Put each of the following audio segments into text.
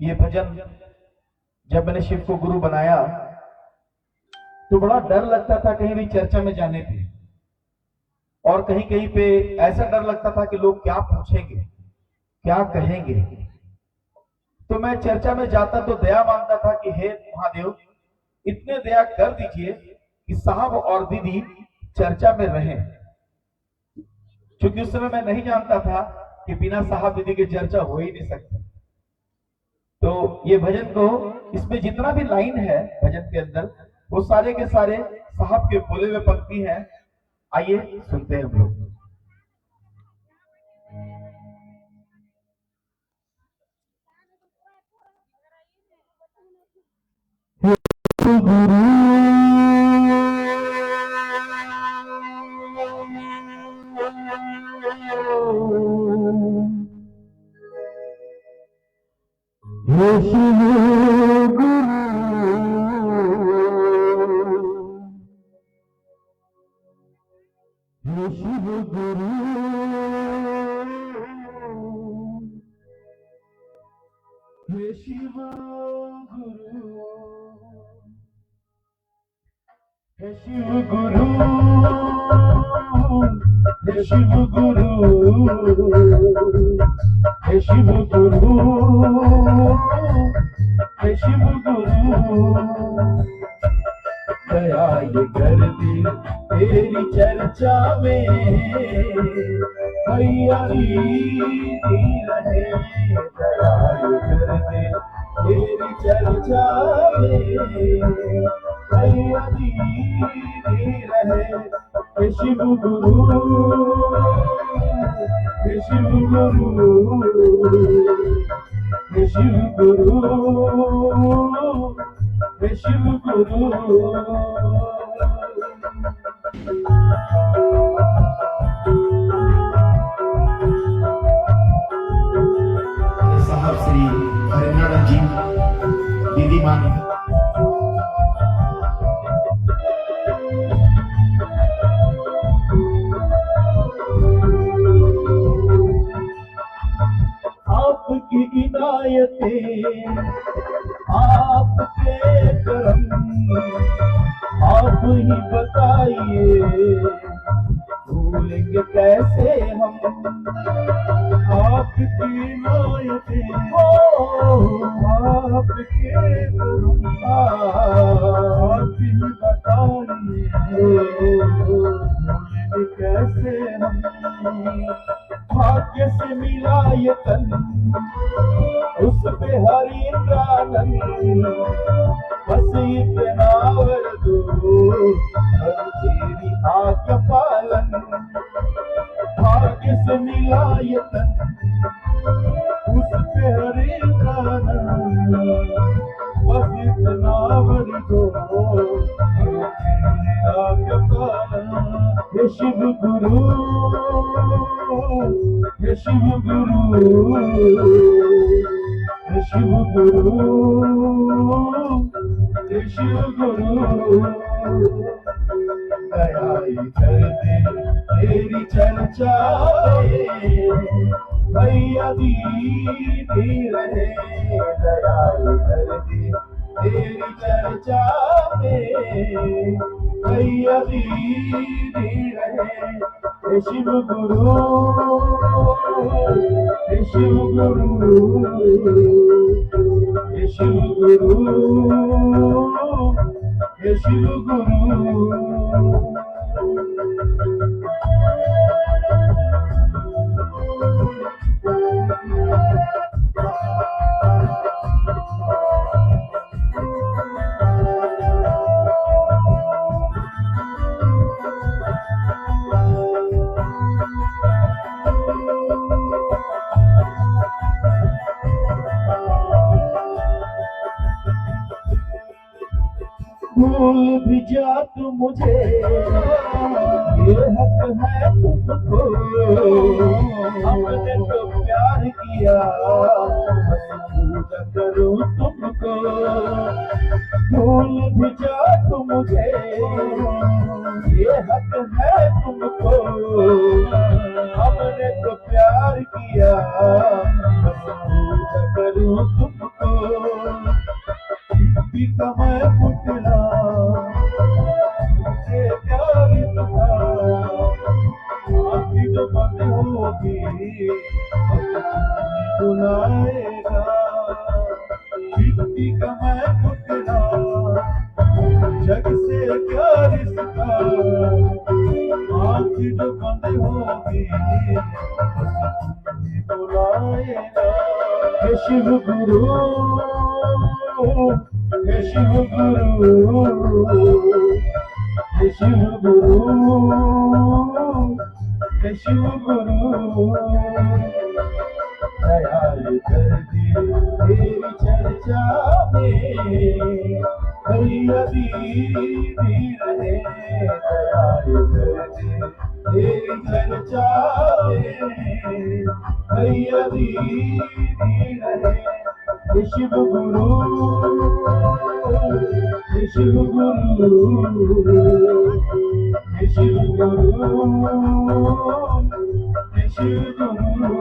ये भजन जब मैंने शिव को गुरु बनाया तो बड़ा डर लगता था कहीं भी चर्चा में जाने पे, और कहीं कहीं पे ऐसा डर लगता था कि लोग क्या पूछेंगे, क्या कहेंगे। तो मैं चर्चा में जाता तो दया मांगता था कि हे महादेव, इतने दया कर दीजिए कि साहब और दीदी चर्चा में रहें, क्योंकि उस समय मैं नहीं जानता था कि बिना साहब दीदी के चर्चा हो ही नहीं सकती। तो ये भजन को, इसमें जितना भी लाइन है भजन के अंदर, वो सारे के सारे साहब के बोले हुए पंक्ति हैं। आइए सुनते हैं हम लोग। शिव गुरु हे शिव गुरु हे शिव गुरु हे शिव गुरु हे शिव गुरु हे शिव गुरु दया ये कर दी तेरी चर्चा में भैया रहे, दया ये कर दे तेरी चर्चा में भैया रहे। हे शिव गुरु हे शिव गुरु हे शिव गुरु हे शिव गुरु। साहब श्री हरिनारायण जी दीदी मान आपकी इनायतें आपके करम आप ही बताइए, भूलेंगे कैसे हम आपकी इनायतें आपके करम आप ही बताइए, भूलेंगे कैसे हम। भाग्य से मिला ये तन उस पे हरि इंद्रानंद, बस इतना वर दो तेरी आज्ञा पालन। भाग्य से मिला ये तन उस पे हरि इंद्रानंद, बस इतना वर दो तेरी आज्ञा पालन। हे शिव गुरु हे शिव गुरु हे शिव गुरु हे शिव गुरु दया कर दे तेरी चर्चा भैया दीदी रहे, दया कर दे तेरी चर्चा में भैया दीदी रहे। हे शिव गुरु हे शिव गुरु हे शिव गुरु हे शिव गुरु। भूल भी जा तू मुझे, ये हक है तुमको, हमने तो प्यार किया बस पूजा करूं तुमको। भूल भी जा तू मुझे, ये हक है तुमको, हमने तो प्यार किया बस पूजा करूं तुमको। का मैं पुतला से प्यार था, आँखें जो बंद होगी बुलाएगा। मिट्टी का मैं पुतला, जग से क्या रिश्ता, आँखें जो बंद होगी बुलाएगा। हे शिव गुरु, हे शिव गुरु, हे शिव गुरु, हे शिव गुरु, दयाल कर दे तेरी चर्चा में भैया दीदी रहे। दयाल कर दे तेरी चर्चा में भैया दीदी रहे। हे शिव गुरु, हे शिव गुरु, हे शिव गुरु, हे शिव गुरु।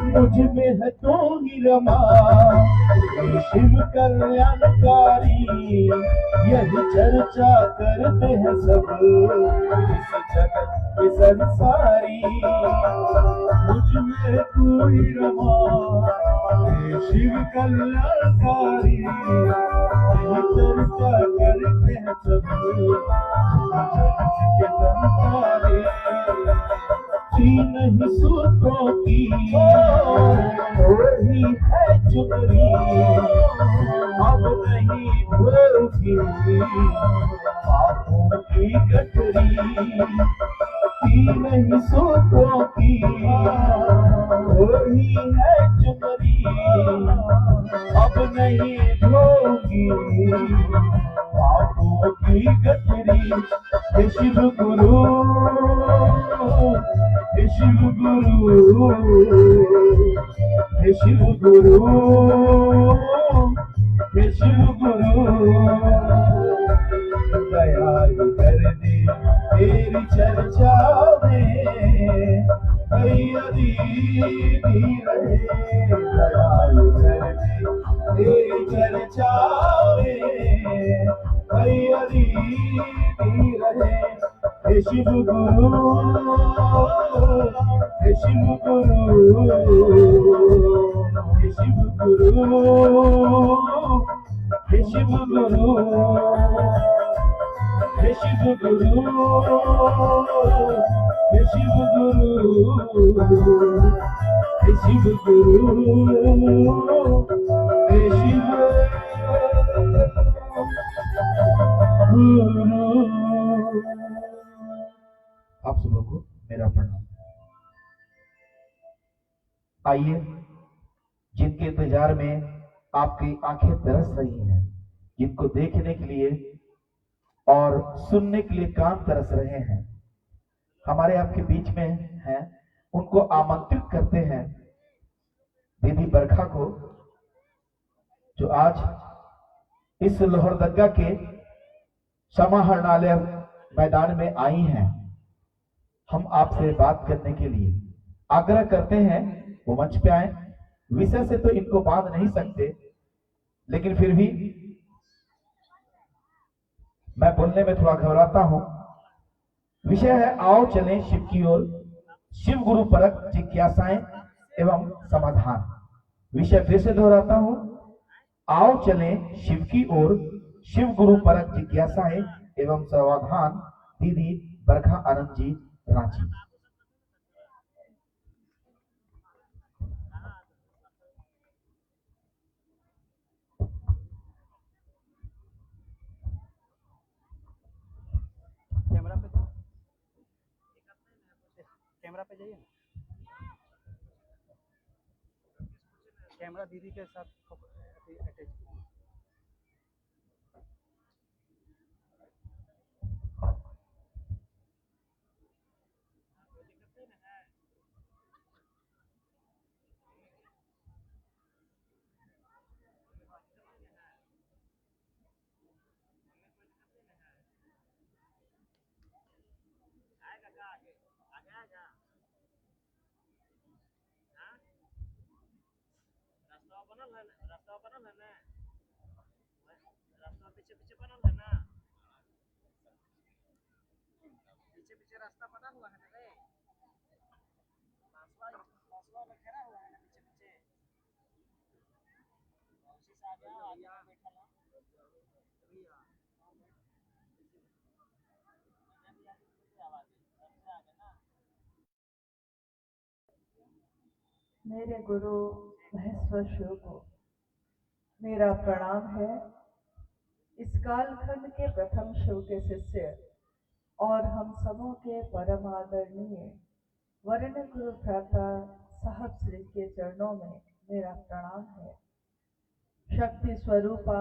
मुझ में है तो ही रमा शिव कल्याणकारी, यही चर्चा करते हैं सब इस जगत के संसारी। मुझ में तू ही रमा शिव कल्याणकारी, यही चर्चा करते हैं सब इस जगत के संसारी। तीन ही सूत्रों की वही है चुनरी, अब नहीं भोगी पापों की गठरी। तीन ही सूत्रों की वही है चुनरी, अब नहीं भोगी पापों की गठरी। हे शिव गुरु, हे शिव गुरु, हे शिव गुरु, हे शिव गुरु, दयाल कर दे तेरी चर्चा में भैया दीदी रहे। दयाल कर दे तेरी चर्चा में भैया दीदी रहे। हे शिव गुरु, हे शिव गुरु, हे शिव गुरु, हे शिव गुरु, हे शिव गुरु, हे शिव गुरु, हे शिव गुरु, हे शिव गुरु। आप सबों को मेरा प्रणाम। आइए, जिनके इंतजार में आपकी आंखें तरस रही हैं, जिनको देखने के लिए और सुनने के लिए कान तरस रहे हैं, हमारे आपके बीच में हैं, उनको आमंत्रित करते हैं दीदी बरखा को, जो आज इस लोहरदगा के समाहरणालय मैदान में आई हैं। हम आपसे बात करने के लिए आग्रह करते हैं वो मंच पे आए। विषय से तो इनको बांध नहीं सकते, लेकिन फिर भी मैं बोलने में थोड़ा घबराता हूं। विषय है आओ चलें शिव की ओर, शिव गुरु परक जिज्ञासाएं एवं समाधान। विषय फिर से दोहराता हूं, आओ चलें शिव की ओर, शिव गुरु परक जिज्ञासाएं एवं समाधान। दीदी बरखा आनंद जी, रांची। कैमरा पे जाइए ना, कैमरा दीदी के साथ अटैच। रास्ता बनल है ना, रास्ता पीछे पीछे बनल है ना, पीछे पीछे रास्ता बना हुआ है ना रे, पासवा में खड़ा हुआ है ना पीछे पीछे, उसी से आ गया, आगे में बैठा ना भैया, आवाज से आ गया ना। मेरे गुरु महेश्वर शिव को मेरा प्रणाम है। इस कालखंड के प्रथम शिव के शिष्य और हम सबों के परम आदरणीय वर्ण गुरु भ्राता साहब श्री के चरणों में मेरा प्रणाम है। शक्ति स्वरूपा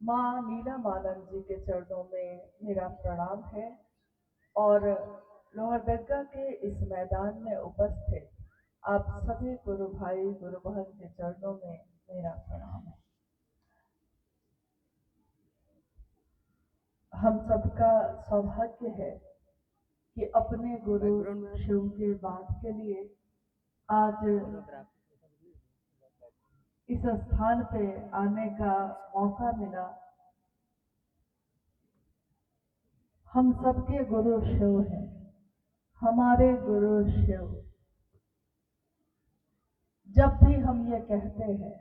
माँ नीलमानंद जी के चरणों में मेरा प्रणाम है और लोहरदगा के इस मैदान में उपस्थित आप सभी गुरु भाई गुरु बहन के चरणों में मेरा प्रणाम है। हम सबका सौभाग्य है कि अपने गुरु शिव के बात के लिए आज इस स्थान पे आने का मौका मिला। हम सबके गुरु शिव हैं, हमारे गुरु शिव। जब भी हम ये कहते हैं,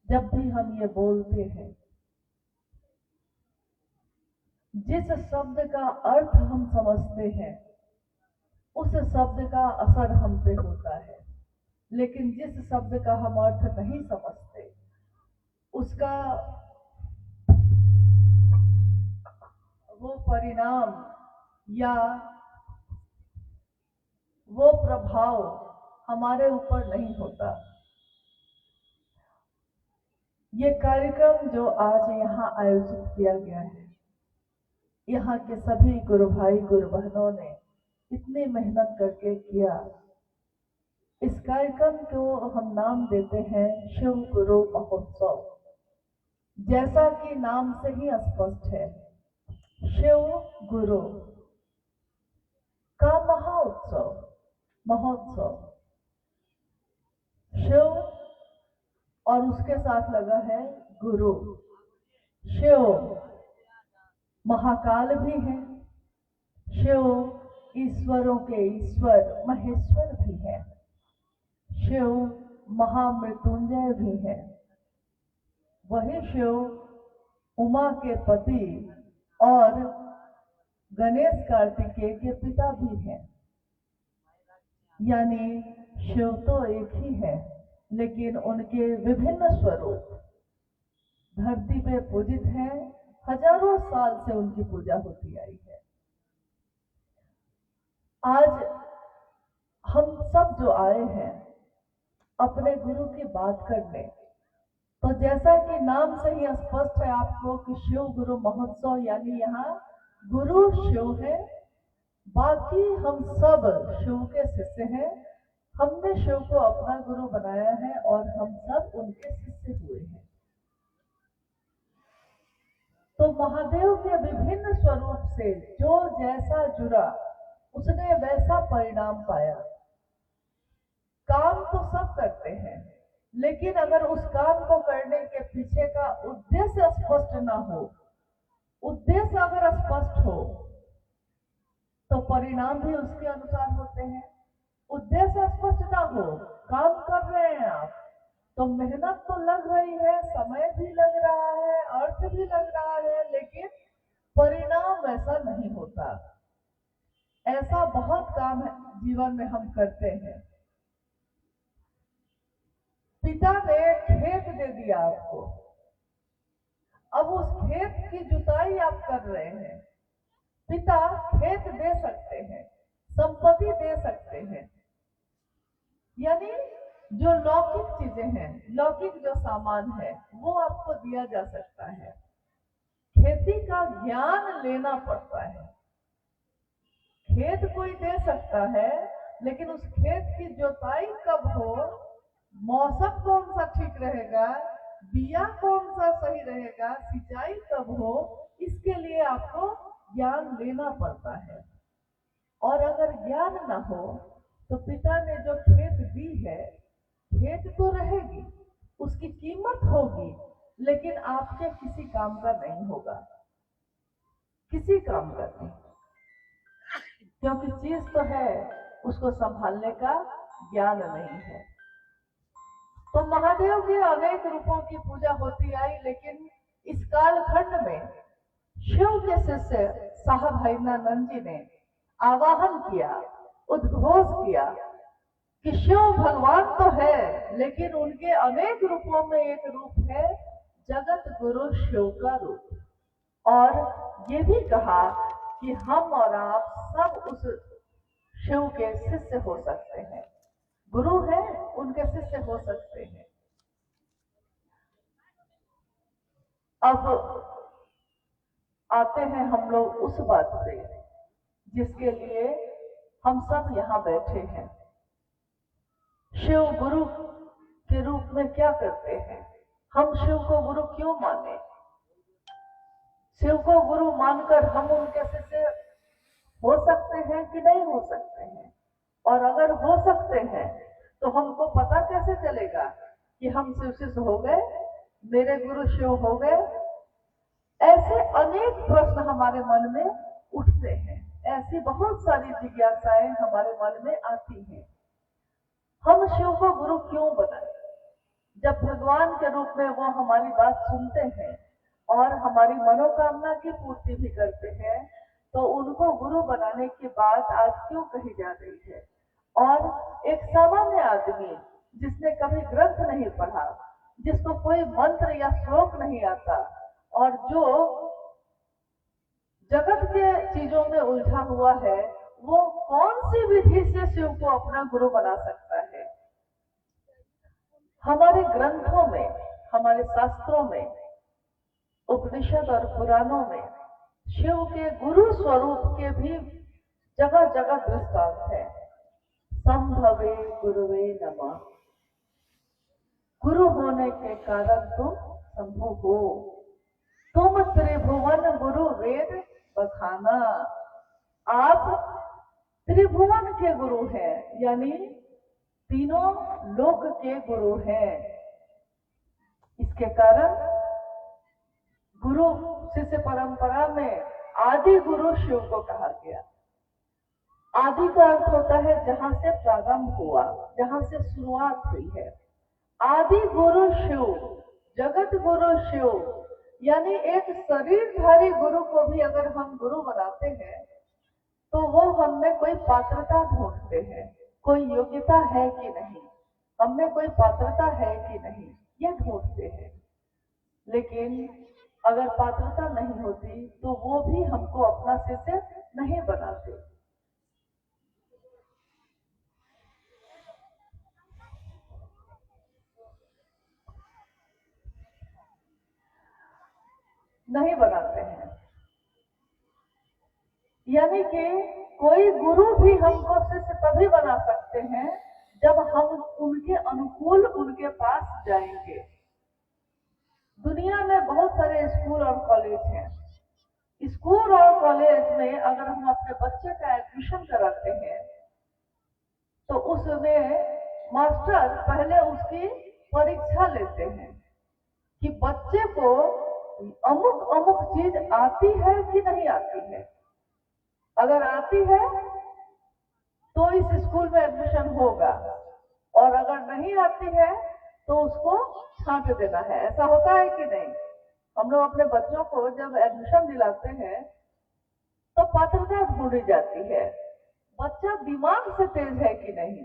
जब भी हम ये बोलते हैं, जिस शब्द का अर्थ हम समझते हैं उस शब्द का असर हम पे होता है, लेकिन जिस शब्द का हम अर्थ नहीं समझते उसका वो परिणाम या वो प्रभाव हमारे ऊपर नहीं होता। ये कार्यक्रम जो आज यहाँ आयोजित किया गया है, यहाँ के सभी गुरु भाई गुरु बहनों ने इतनी मेहनत करके किया। इस कार्यक्रम को हम नाम देते हैं शिव गुरु महोत्सव। जैसा कि नाम से ही स्पष्ट है, शिव गुरु का महोत्सव, महोत्सव शिव और उसके साथ लगा है गुरु। शिव महाकाल भी है, शिव ईश्वरों के ईश्वर महेश्वर भी है, शिव महामृत्युंजय भी है। वही शिव उमा के पति और गणेश कार्तिकेय के पिता भी हैं। यानी शिव तो एक ही है, लेकिन उनके विभिन्न स्वरूप धरती पे पूजित हैं। हजारों साल से उनकी पूजा होती आई है। आज हम सब जो आए हैं अपने गुरु की बात करने, तो जैसा कि नाम से ही स्पष्ट है आपको कि शिव गुरु महोत्सव, यानी यहाँ गुरु शिव है, बाकी हम सब शिव के शिष्य हैं। हमने शिव को अपना गुरु बनाया है और हम सब उनके शिष्य हुए हैं। तो महादेव के विभिन्न स्वरूप से जो जैसा जुड़ा उसने वैसा परिणाम पाया। काम तो सब करते हैं, लेकिन अगर उस काम को करने के पीछे का उद्देश्य स्पष्ट ना हो, उद्देश्य अगर स्पष्ट हो तो परिणाम भी उसके अनुसार होते हैं। उद्देश्य स्पष्ट ना हो, काम कर रहे हैं आप तो मेहनत तो लग रही है, समय भी लग रहा है, अर्थ भी लग रहा है, लेकिन परिणाम वैसा नहीं होता। ऐसा बहुत काम है जीवन में हम करते हैं। पिता ने खेत दे दिया आपको, अब उस खेत की जुताई आप कर रहे हैं। पिता खेत दे सकते हैं, संपत्ति दे सकते हैं, यानी जो लौकिक चीजें हैं, लौकिक जो सामान है वो आपको दिया जा सकता है। खेती का ज्ञान लेना पड़ता है। खेत कोई दे सकता है, लेकिन उस खेत की जोताई कब हो, मौसम कौन सा ठीक रहेगा, बिया कौन सा सही रहेगा, सिंचाई कब हो, इसके लिए आपको ज्ञान लेना पड़ता है। और अगर ज्ञान ना हो तो पिता ने जो खेत दी है, खेत तो रहेगी उसकी कीमत होगी, लेकिन आपके किसी काम का नहीं होगा, किसी काम का नहीं। क्योंकि चीज तो है, उसको संभालने का ज्ञान नहीं है। तो महादेव के अनेक रूपों की पूजा होती आई, लेकिन इस कालखंड में शिव के शिष्य साहब हरिनानंद जी ने आवाहन किया, उद्घोष किया कि शिव भगवान तो है, लेकिन उनके अनेक रूपों में एक रूप है जगत गुरु शिव का रूप। और ये भी कहा कि हम और आप सब उस शिव के शिष्य हो सकते हैं, गुरु है उनके शिष्य हो सकते हैं। अब आते हैं हम लोग उस बात पे जिसके लिए हम सब यहाँ बैठे हैं। शिव गुरु के रूप में क्या करते हैं? हम शिव को गुरु क्यों माने? शिव को गुरु मानकर हम उनके शिष्य हो सकते हैं कि नहीं हो सकते हैं? और अगर हो सकते हैं तो हमको पता कैसे चलेगा कि हम शिव शिष्य हो गए, मेरे गुरु शिव हो गए? ऐसे अनेक प्रश्न हमारे मन में उठते हैं, ऐसी बहुत सारी जिज्ञासाएं हमारे मन में आती हैं। हम शिव को गुरु क्यों बनाए? जब भगवान के रूप में वो हमारी बात सुनते हैं और हमारी मनोकामना की पूर्ति भी करते हैं, तो उनको गुरु बनाने की बात आज क्यों कही जा रही है? और एक सामान्य आदमी जिसने कभी ग्रंथ नहीं पढ़ा, जिसको कोई मंत्र या श्लोक नहीं आता और जो जगत के चीजों में उलझा हुआ है, वो कौन सी विधि से शिव को अपना गुरु बना सकता है? हमारे ग्रंथों में, हमारे शास्त्रों में, उपनिषद और पुराणों में शिव के गुरु स्वरूप के भी जगह जगह दृष्टांत है। संभवे गुरुवे नमः, गुरु होने के कारण तुम संभव हो, तुम त्रिभुवन गुरु वेद बखाना। आप त्रिभुवन के गुरु हैं, यानी तीनों लोक के गुरु हैं। इसके कारण गुरु शिष्य परंपरा में आदि गुरु शिव को कहा गया। आदि का अर्थ होता है जहां से प्रारंभ हुआ, जहां से शुरुआत हुई है। आदि गुरु शिव, जगत गुरु शिव, यानी एक शरीरधारी गुरु को भी अगर हम गुरु बनाते हैं तो वो हम में कोई पात्रता ढूंढते हैं, कोई योग्यता है कि नहीं, हम में कोई पात्रता है कि नहीं, ये ढूंढते हैं। लेकिन अगर पात्रता नहीं होती तो वो भी हमको अपना शिष्य नहीं बनाते। नहीं बनाते हैं, यानी कि कोई गुरु भी हमको शिष्य तभी बना सकते हैं जब हम उनके अनुकूल उनके पास जाएंगे। दुनिया में बहुत सारे स्कूल और कॉलेज हैं। स्कूल और कॉलेज में अगर हम अपने बच्चे का एडमिशन कराते हैं तो उसमें मास्टर पहले उसकी परीक्षा लेते हैं कि बच्चे को अमुक अमुक चीज आती है कि नहीं आती है। अगर आती है तो इस स्कूल में एडमिशन होगा, और अगर नहीं आती है तो उसको छांट देना है। ऐसा होता है कि नहीं? हम लोग अपने बच्चों को जब एडमिशन दिलाते हैं तो पात्रता ढूंढी जाती है, बच्चा दिमाग से तेज है कि नहीं।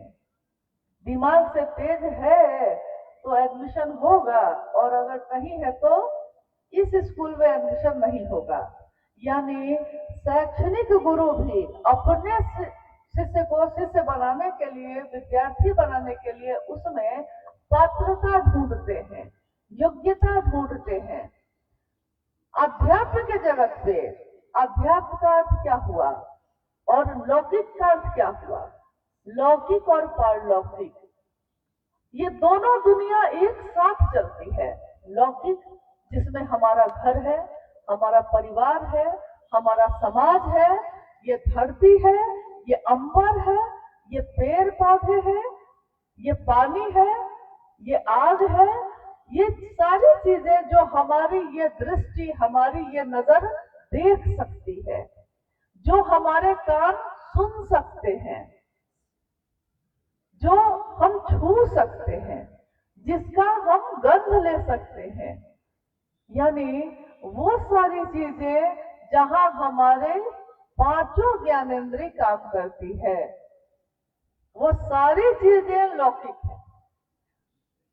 दिमाग से तेज है तो एडमिशन होगा, और अगर नहीं है तो इस स्कूल में एडमिशन नहीं होगा। यानी शैक्षणिक गुरु भी अपने शिष्य को शिष्य बनाने के लिए, विद्यार्थी बनाने के लिए उसमें पात्रता ढूंढते हैं, योग्यता ढूंढते हैं। अध्यात्म के जगत पे अध्यात्म का अर्थ क्या हुआ और लौकिक का अर्थ क्या हुआ? लौकिक और पारलौकिक, ये दोनों दुनिया एक साथ चलती है। लौकिक जिसमें हमारा घर है, हमारा परिवार है, हमारा समाज है, ये धरती है, ये अंबर है, ये पेड़ पौधे हैं, ये पानी है, ये आग है, ये सारी चीजें जो हमारी ये दृष्टि, हमारी ये नजर देख सकती है, जो हमारे कान सुन सकते हैं, जो हम छू सकते हैं, जिसका हम गंध ले सकते हैं, यानी वो सारी चीजें जहां हमारे पांचों ज्ञानेंद्रिय काम करती है, वो सारी चीजें लौकिक है।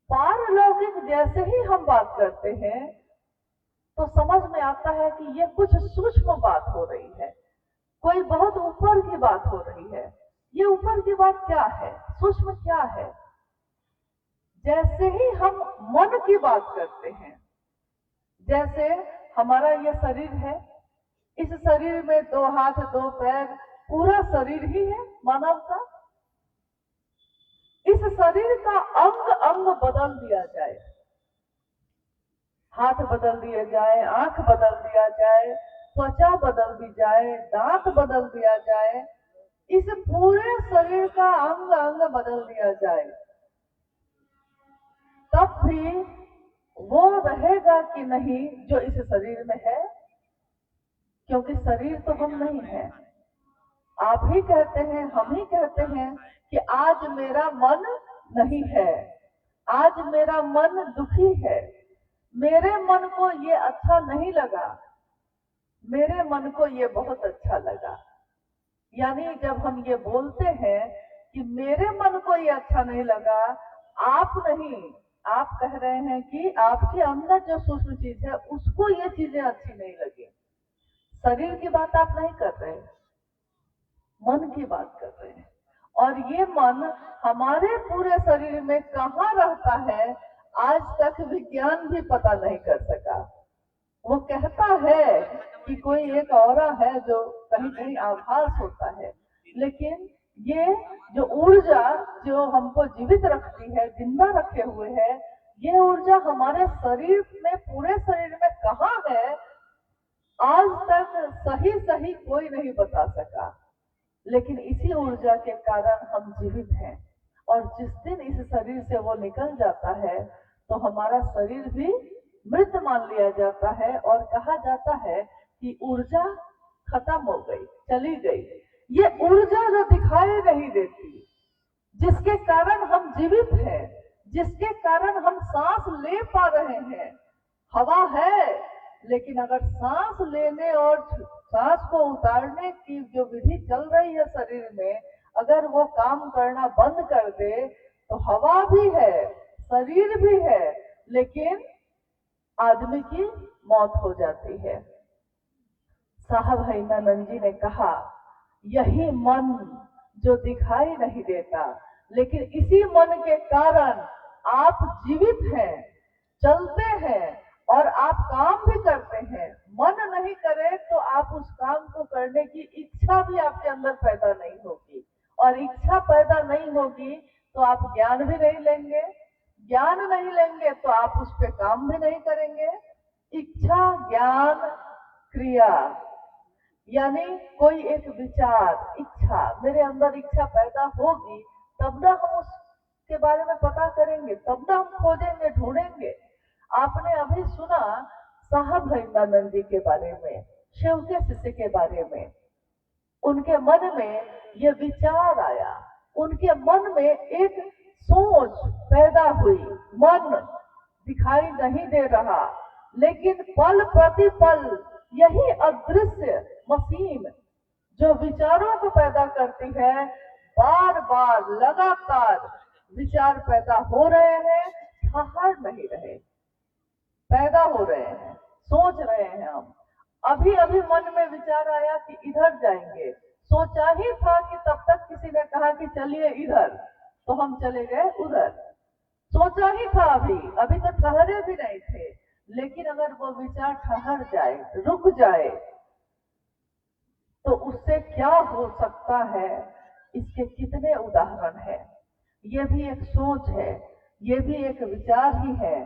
पारलौकिक जैसे ही हम बात करते हैं तो समझ में आता है कि ये कुछ सूक्ष्म बात हो रही है, कोई बहुत ऊपर की बात हो रही है। ये ऊपर की बात क्या है, सूक्ष्म क्या है? जैसे ही हम मन की बात करते हैं, जैसे हमारा ये शरीर है, इस शरीर में 2 हाथ 2 पैर, पूरा शरीर ही है मानव का। इस शरीर का अंग अंग बदल दिया जाए, हाथ बदल दिए जाए, आंख बदल दिया जाए, त्वचा बदल दी जाए, दांत बदल दिया जाए, इस पूरे शरीर का अंग अंग बदल दिया जाए, तब भी वो रहेगा कि नहीं जो इस शरीर में है? क्योंकि शरीर तो हम नहीं है। आप ही कहते हैं, हम ही कहते हैं कि आज मेरा मन नहीं है, आज मेरा मन दुखी है, मेरे मन को ये अच्छा नहीं लगा, मेरे मन को ये बहुत अच्छा लगा। यानी जब हम ये बोलते हैं कि मेरे मन को ये अच्छा नहीं लगा, आप नहीं, आप कह रहे हैं कि आपके अंदर जो सूक्ष्म चीज है उसको ये चीजें अच्छी नहीं लगी। शरीर की बात आप नहीं कर रहे, मन की बात कर रहे हैं। और ये मन हमारे पूरे शरीर में कहाँ रहता है, आज तक विज्ञान भी पता नहीं कर सका। वो कहता है कि कोई एक औरा है जो कहीं कहीं आभास होता है, लेकिन ये जो ऊर्जा जो हमको जीवित रखती है, जिंदा रखे हुए है, ये ऊर्जा हमारे शरीर में, पूरे शरीर में कहाँ है, आज तक सही सही कोई नहीं बता सका। लेकिन इसी ऊर्जा के कारण हम जीवित हैं, और जिस दिन इस शरीर से वो निकल जाता है तो हमारा शरीर भी मृत मान लिया जाता है, और कहा जाता है कि ऊर्जा खत्म हो गई, चली गई। ये ऊर्जा जो दिखाई नहीं देती, जिसके कारण हम जीवित हैं, जिसके कारण हम सांस ले पा रहे हैं, हवा है, लेकिन अगर सांस लेने और सांस को उतारने की जो विधि चल रही है शरीर में, अगर वो काम करना बंद कर दे तो हवा भी है, शरीर भी है, लेकिन आदमी की मौत हो जाती है। साहब हैमानंद जी ने कहा, यही मन जो दिखाई नहीं देता, लेकिन इसी मन के कारण आप जीवित हैं, चलते हैं, और आप काम भी करते हैं। मन नहीं करे तो आप उस काम को करने की इच्छा भी आपके अंदर पैदा नहीं होगी, और इच्छा पैदा नहीं होगी तो आप ज्ञान भी नहीं लेंगे, ज्ञान नहीं लेंगे तो आप उस पर काम भी नहीं करेंगे। इच्छा, ज्ञान, क्रिया, यानी कोई एक विचार, इच्छा, मेरे अंदर इच्छा पैदा होगी तब ना हम उसके बारे में पता करेंगे, तब ना हम खोजेंगे, ढूंढेंगे। आपने अभी सुना साहब हैमानंद जी के बारे में, शिव के शिष्य के बारे में। उनके मन में ये विचार आया, उनके मन में एक सोच पैदा हुई, मन दिखाई नहीं दे रहा, लेकिन पल प्रति पल यही अदृश्य मशीन जो विचारों को पैदा करती है, बार बार लगातार विचार पैदा हो रहे हैं, ठहर नहीं रहे, पैदा हो रहे हैं, सोच रहे हैं। हम अभी अभी मन में विचार आया कि इधर जाएंगे, सोचा ही था कि तब तक किसी ने कहा कि चलिए इधर, तो हम चले गए उधर। सोचा ही था, अभी तो ठहरे भी नहीं थे, लेकिन अगर वो विचार ठहर जाए, रुक जाए, तो उससे क्या हो सकता है, इसके कितने उदाहरण हैं। ये भी एक सोच है, ये भी एक विचार ही है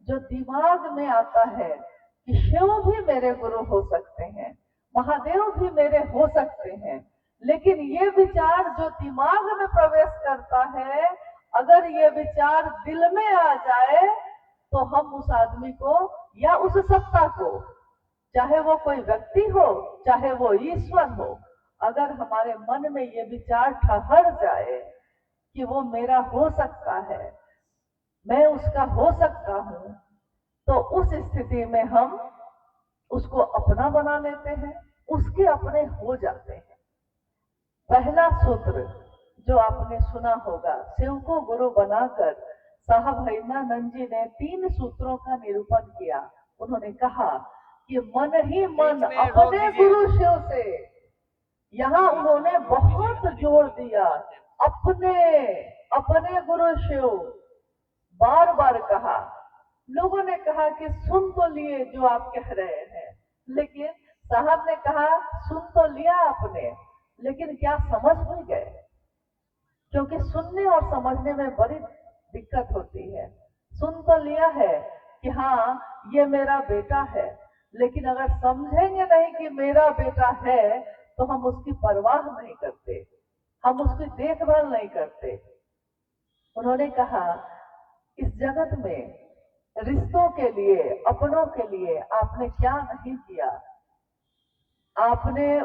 जो दिमाग में आता है कि शिव भी मेरे गुरु हो सकते हैं, महादेव भी मेरे हो सकते हैं। लेकिन ये विचार जो दिमाग में प्रवेश करता है, अगर ये विचार दिल में आ जाए तो हम उस आदमी को या उस सत्ता को, चाहे वो कोई व्यक्ति हो चाहे वो ईश्वर हो, अगर हमारे मन में ये विचार ठहर जाए कि वो मेरा हो सकता है, मैं उसका हो सकता हूं, तो उस स्थिति में हम उसको अपना बना लेते हैं, उसके अपने हो जाते हैं। पहला सूत्र जो आपने सुना होगा, शिव को गुरु बनाकर साहब हरिनानंद जी ने 3 सूत्रों का निरूपण किया। उन्होंने कहा कि मन ही मन अपने गुरु शिव से, यहाँ उन्होंने बहुत जोर दिया, अपने अपने गुरु शिव बार बार कहा। लोगों ने कहा कि सुन तो लिए जो आप कह रहे हैं, लेकिन साहब ने कहा सुन तो लिया आपने, लेकिन क्या समझ भी गए? क्योंकि सुनने और समझने में बड़ी दिक्कत होती है। सुन तो लिया है कि हाँ ये मेरा बेटा है, लेकिन अगर समझेंगे नहीं कि मेरा बेटा है तो हम उसकी परवाह नहीं करते, हम उसकी देखभाल नहीं करते। उन्होंने कहा इस जगत में रिश्तों के लिए, अपनों के लिए आपने क्या नहीं किया। आपने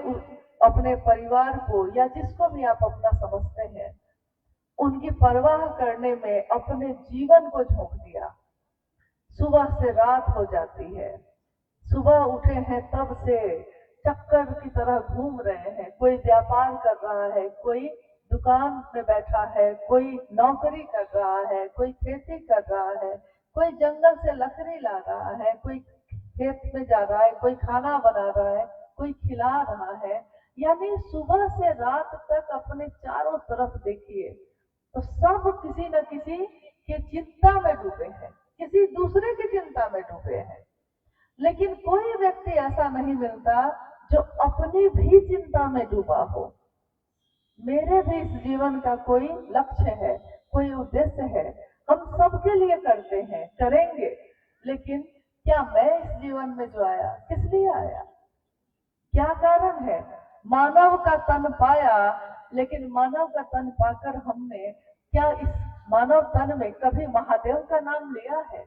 अपने परिवार को या जिसको भी आप अपना समझते हैं, उनकी परवाह करने में अपने जीवन को झोंक दिया। सुबह से रात हो जाती है, सुबह उठे हैं तब से चक्कर की तरह घूम रहे हैं। कोई व्यापार कर रहा है, कोई दुकान में बैठा है, कोई नौकरी कर रहा है, कोई खेती कर रहा है, कोई जंगल से लकड़ी ला रहा है, कोई खेत में जा रहा है, कोई खाना बना रहा है, कोई खिला रहा है। यानी सुबह से रात तक अपने चारों तरफ देखिए तो सब किसी न किसी की चिंता में डूबे हैं, किसी दूसरे की चिंता में डूबे हैं। लेकिन कोई व्यक्ति ऐसा नहीं मिलता जो अपनी भी चिंता में डूबा हो। मेरे भी इस जीवन का कोई लक्ष्य है, कोई उद्देश्य है, हम सबके लिए करते हैं, करेंगे। लेकिन क्या मैं इस जीवन में जो आया किस लिए आया, क्या कारण है? मानव का तन पाया, लेकिन मानव का तन पाकर हमने क्या इस मानव तन में कभी महादेव का नाम लिया है?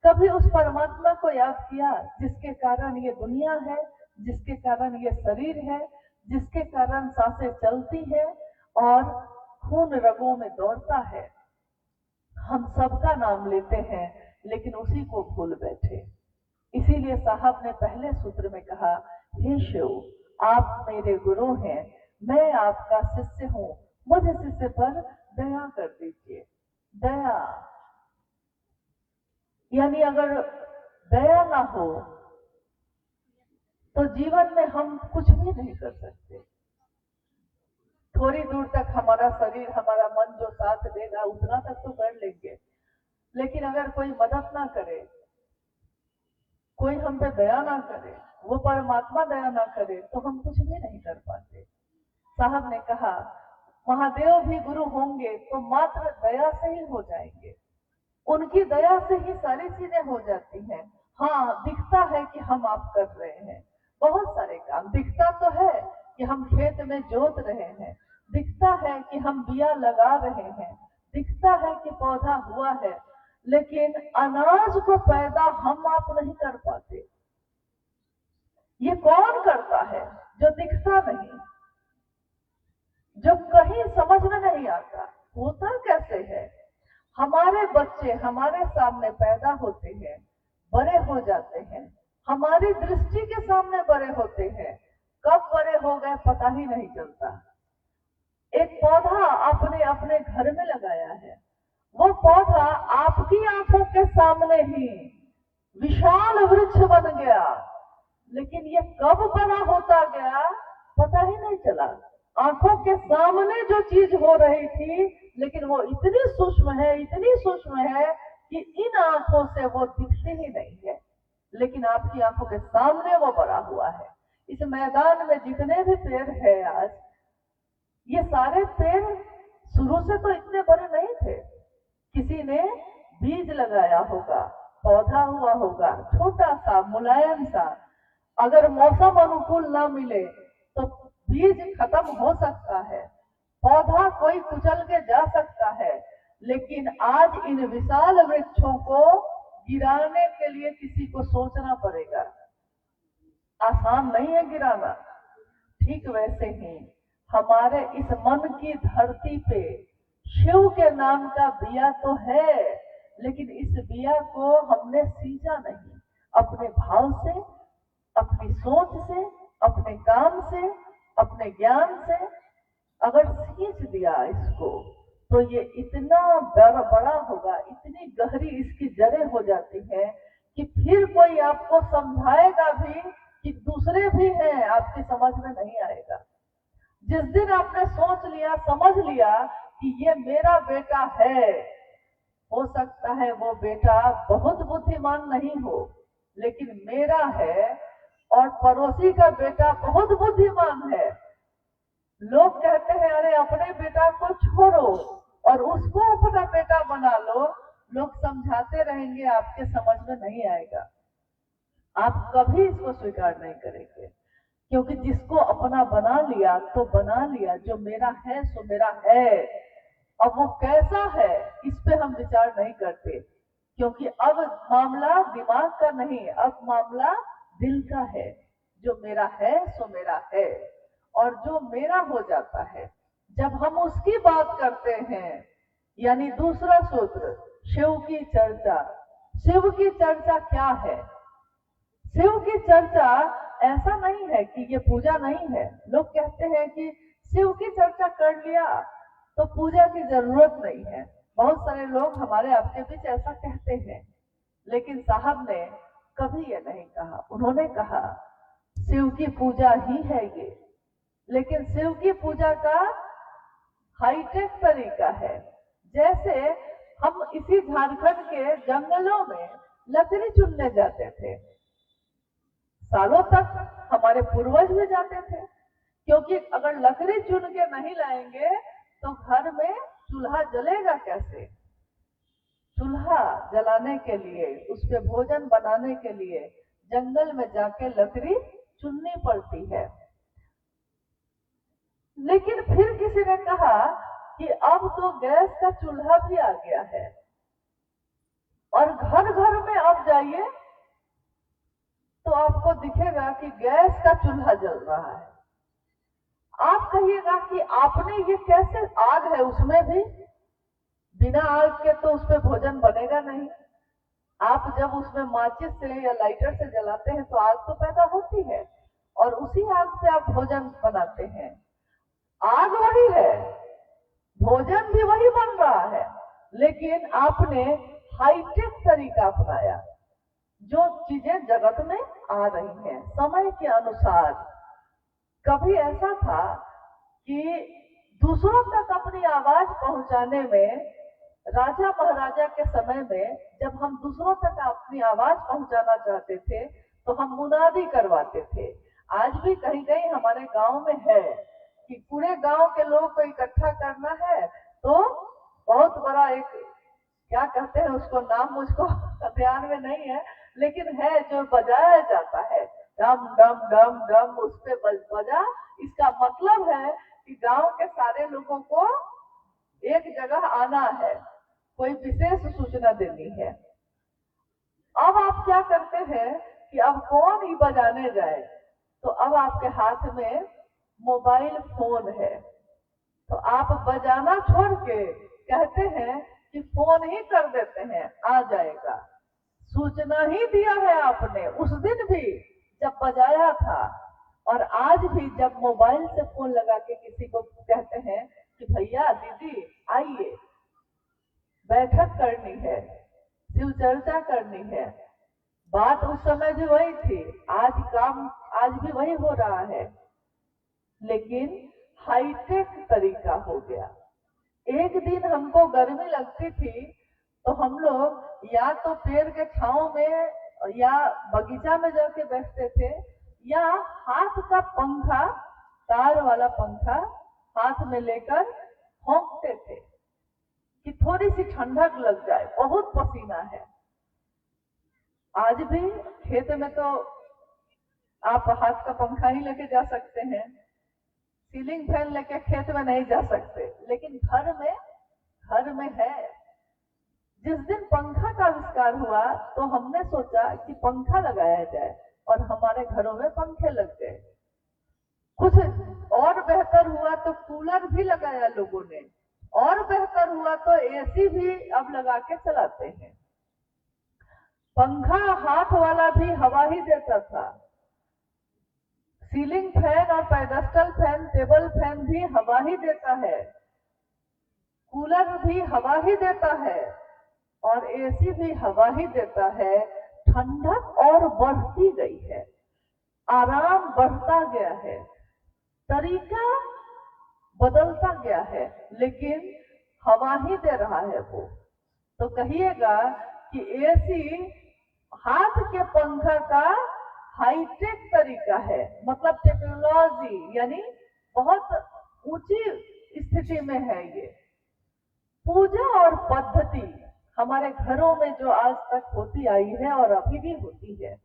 कभी उस परमात्मा को याद किया जिसके कारण ये दुनिया है, जिसके कारण ये शरीर है, जिसके कारण सांसें चलती है और खून रगों में दौड़ता है? हम सबका नाम लेते हैं लेकिन उसी को भूल बैठे। इसीलिए साहब ने पहले सूत्र में कहा, हे शिव आप मेरे गुरु हैं, मैं आपका शिष्य हूं, मुझ शिष्य पर दया कर दीजिए। दया यानी अगर दया ना हो तो जीवन में हम कुछ भी नहीं कर सकते। थोड़ी दूर तक हमारा शरीर, हमारा मन जो साथ देगा उतना तक तो कर लेंगे, लेकिन अगर कोई मदद ना करे, कोई हम पे दया ना करे, वो परमात्मा दया ना करे, तो हम कुछ भी नहीं कर पाते। साहब ने कहा महादेव भी गुरु होंगे तो मात्र दया से ही हो जाएंगे, उनकी दया से ही सारी चीजें हो जाती हैं। हाँ, दिखता है कि हम आप कर रहे हैं बहुत सारे काम, दिखता तो है कि हम खेत में जोत रहे हैं, दिखता है कि हम बिया लगा रहे हैं, दिखता है कि पौधा हुआ है, लेकिन अनाज को पैदा हम आप नहीं कर पाते। ये कौन करता है? जो दिखता नहीं, जो कहीं समझ में नहीं आता। होता कैसे है? हमारे बच्चे हमारे सामने पैदा होते हैं, बड़े हो जाते हैं, हमारी दृष्टि के सामने बड़े होते हैं, कब बड़े हो गए पता ही नहीं चलता। एक पौधा आपने अपने घर में लगाया है, वो पौधा आपकी आंखों के सामने ही विशाल वृक्ष बन गया, लेकिन ये कब बड़ा होता गया पता ही नहीं चला। आंखों के सामने जो चीज हो रही थी, लेकिन वो इतनी सूक्ष्म है, इतनी सूक्ष्म है कि इन आंखों से वो दिखती ही नहीं है, लेकिन आपकी आंखों के सामने वो बड़ा हुआ है। इस मैदान में जितने भी पेड़ है आज, ये सारे पेड़ शुरू से तो इतने बड़े नहीं थे। किसी ने बीज लगाया होगा, पौधा हुआ होगा, छोटा सा मुलायम सा। अगर मौसम अनुकूल ना मिले तो बीज खत्म हो सकता है, पौधा कोई कुचल के जा सकता है, लेकिन आज इन विशाल वृक्षों को गिराने के लिए किसी को सोचना पड़ेगा, आसान नहीं है गिराना। ठीक वैसे ही हमारे इस मन की धरती पे शिव के नाम का बिया तो है, लेकिन इस बिया को हमने सींचा नहीं। अपने भाव से, अपनी सोच से, अपने काम से, अपने ज्ञान से अगर सींच दिया इसको, तो ये इतना बड़ा होगा, इतनी गहरी इसकी जड़ें हो जाती हैं कि फिर कोई आपको समझाएगा भी कि दूसरे भी हैं, आपकी समझ में नहीं आएगा। जिस दिन आपने सोच लिया, समझ लिया कि ये मेरा बेटा है, हो सकता है वो बेटा बहुत बुद्धिमान नहीं हो, लेकिन मेरा है, और पड़ोसी का बेटा बहुत बुद्धिमान है। लोग कहते हैं अरे अपने बेटा को छोड़ो और उसको अपना बेटा बना लो। लोग समझाते रहेंगे, आपके समझ में नहीं आएगा, आप कभी इसको स्वीकार नहीं करेंगे, क्योंकि जिसको अपना बना लिया तो बना लिया, जो मेरा है सो मेरा है। अब वो कैसा है इस पे हम विचार नहीं करते, क्योंकि अब मामला दिमाग का नहीं, अब मामला दिल का है। जो मेरा है सो मेरा है, और जो मेरा हो जाता है जब हम उसकी बात करते हैं। यानी दूसरा सूत्र, शिव की चर्चा। शिव की चर्चा क्या है? शिव की चर्चा ऐसा नहीं है कि ये पूजा नहीं है। लोग कहते हैं कि शिव की चर्चा कर लिया तो पूजा की जरूरत नहीं है। बहुत सारे लोग हमारे आपके बीच ऐसा कहते हैं, लेकिन साहब ने कभी ये नहीं कहा। उन्होंने कहा शिव की पूजा ही है ये, लेकिन शिव की पूजा का हाईटेक तरीका है। जैसे हम इसी झारखंड के जंगलों में लकड़ी चुनने जाते थे, सालों तक हमारे पूर्वज भी जाते थे, क्योंकि अगर लकड़ी चुन के नहीं लाएंगे तो घर में चूल्हा जलेगा कैसे? चूल्हा जलाने के लिए, उस पे भोजन बनाने के लिए जंगल में जाके लकड़ी चुननी पड़ती है। लेकिन फिर किसी ने कहा कि अब तो गैस का चूल्हा भी आ गया है, और घर घर में अब जाइए तो आपको दिखेगा कि गैस का चूल्हा जल रहा है। आप कहिएगा कि आपने ये कैसे, आग है उसमें भी, बिना आग के तो उस पर भोजन बनेगा नहीं। आप जब उसमें माचिस से या लाइटर से जलाते हैं तो आग तो पैदा होती है, और उसी आग पे आप भोजन बनाते हैं। आग वही है, भोजन भी वही बन रहा है, लेकिन आपने हाईटेक तरीका अपनाया। जो चीजें जगत में आ रही हैं समय के अनुसार। कभी ऐसा था कि दूसरों तक अपनी आवाज पहुंचाने में, राजा महाराजा के समय में जब हम दूसरों तक अपनी आवाज पहुंचाना चाहते थे तो हम मुनादी करवाते थे। आज भी कहीं कहीं हमारे गांव में है कि पूरे गांव के लोगों को इकट्ठा करना है तो बहुत बड़ा एक, क्या कहते हैं उसको, नाम मुझको ध्यान में नहीं है, लेकिन है जो बजाया जाता है, डम डम डम डम, उस पे बजा। इसका मतलब है कि गांव के सारे लोगों को एक जगह आना है, कोई विशेष सूचना देनी है। अब आप क्या करते हैं कि अब कौन ही बजाने जाए, तो अब आपके हाथ में मोबाइल फोन है, तो आप बजाना छोड़ के कहते हैं कि फोन ही कर देते हैं, आ जाएगा। सूचना ही दिया है आपने उस दिन भी जब बजाया था, और आज भी जब मोबाइल से फोन लगा के किसी को कहते हैं कि भैया दीदी आइए, बैठक करनी है, शिव चर्चा करनी है, बात उस समय भी वही थी, आज काम आज भी वही हो रहा है, लेकिन हाईटेक तरीका हो गया। एक दिन हमको गर्मी लगती थी तो हम लोग या तो पेड़ के छांव में या बगीचा में जाके बैठते थे, या हाथ का पंखा, तार वाला पंखा हाथ में लेकर होंकते थे कि थोड़ी सी ठंडक लग जाए, बहुत पसीना है। आज भी खेत में तो आप हाथ का पंखा ही लेके जा सकते हैं, सीलिंग फैन लेके खेत में नहीं जा सकते, लेकिन घर में है। जिस दिन पंखा का आविष्कार हुआ तो हमने सोचा कि पंखा लगाया जाए और हमारे घरों में पंखे लग गए। कुछ और बेहतर हुआ तो कूलर भी लगाया लोगों ने, और बेहतर हुआ तो एसी भी अब लगा के चलाते हैं। पंखा हाथ वाला भी हवा ही देता था, सीलिंग फैन और पेडेस्टल फैन, टेबल फैन भी हवा ही देता है, कूलर भी हवा ही देता है और एसी भी हवा ही देता है। ठंडक और बढ़ती गई है, आराम बढ़ता गया है, तरीका बदलता गया है, लेकिन हवा ही दे रहा है वो। तो कहिएगा कि एसी हाथ के पंखा का हाईटेक तरीका है, मतलब टेक्नोलॉजी, यानी बहुत ऊंची स्थिति में है ये। पूजा और पद्धति हमारे घरों में जो आज तक होती आई है और अभी भी होती है,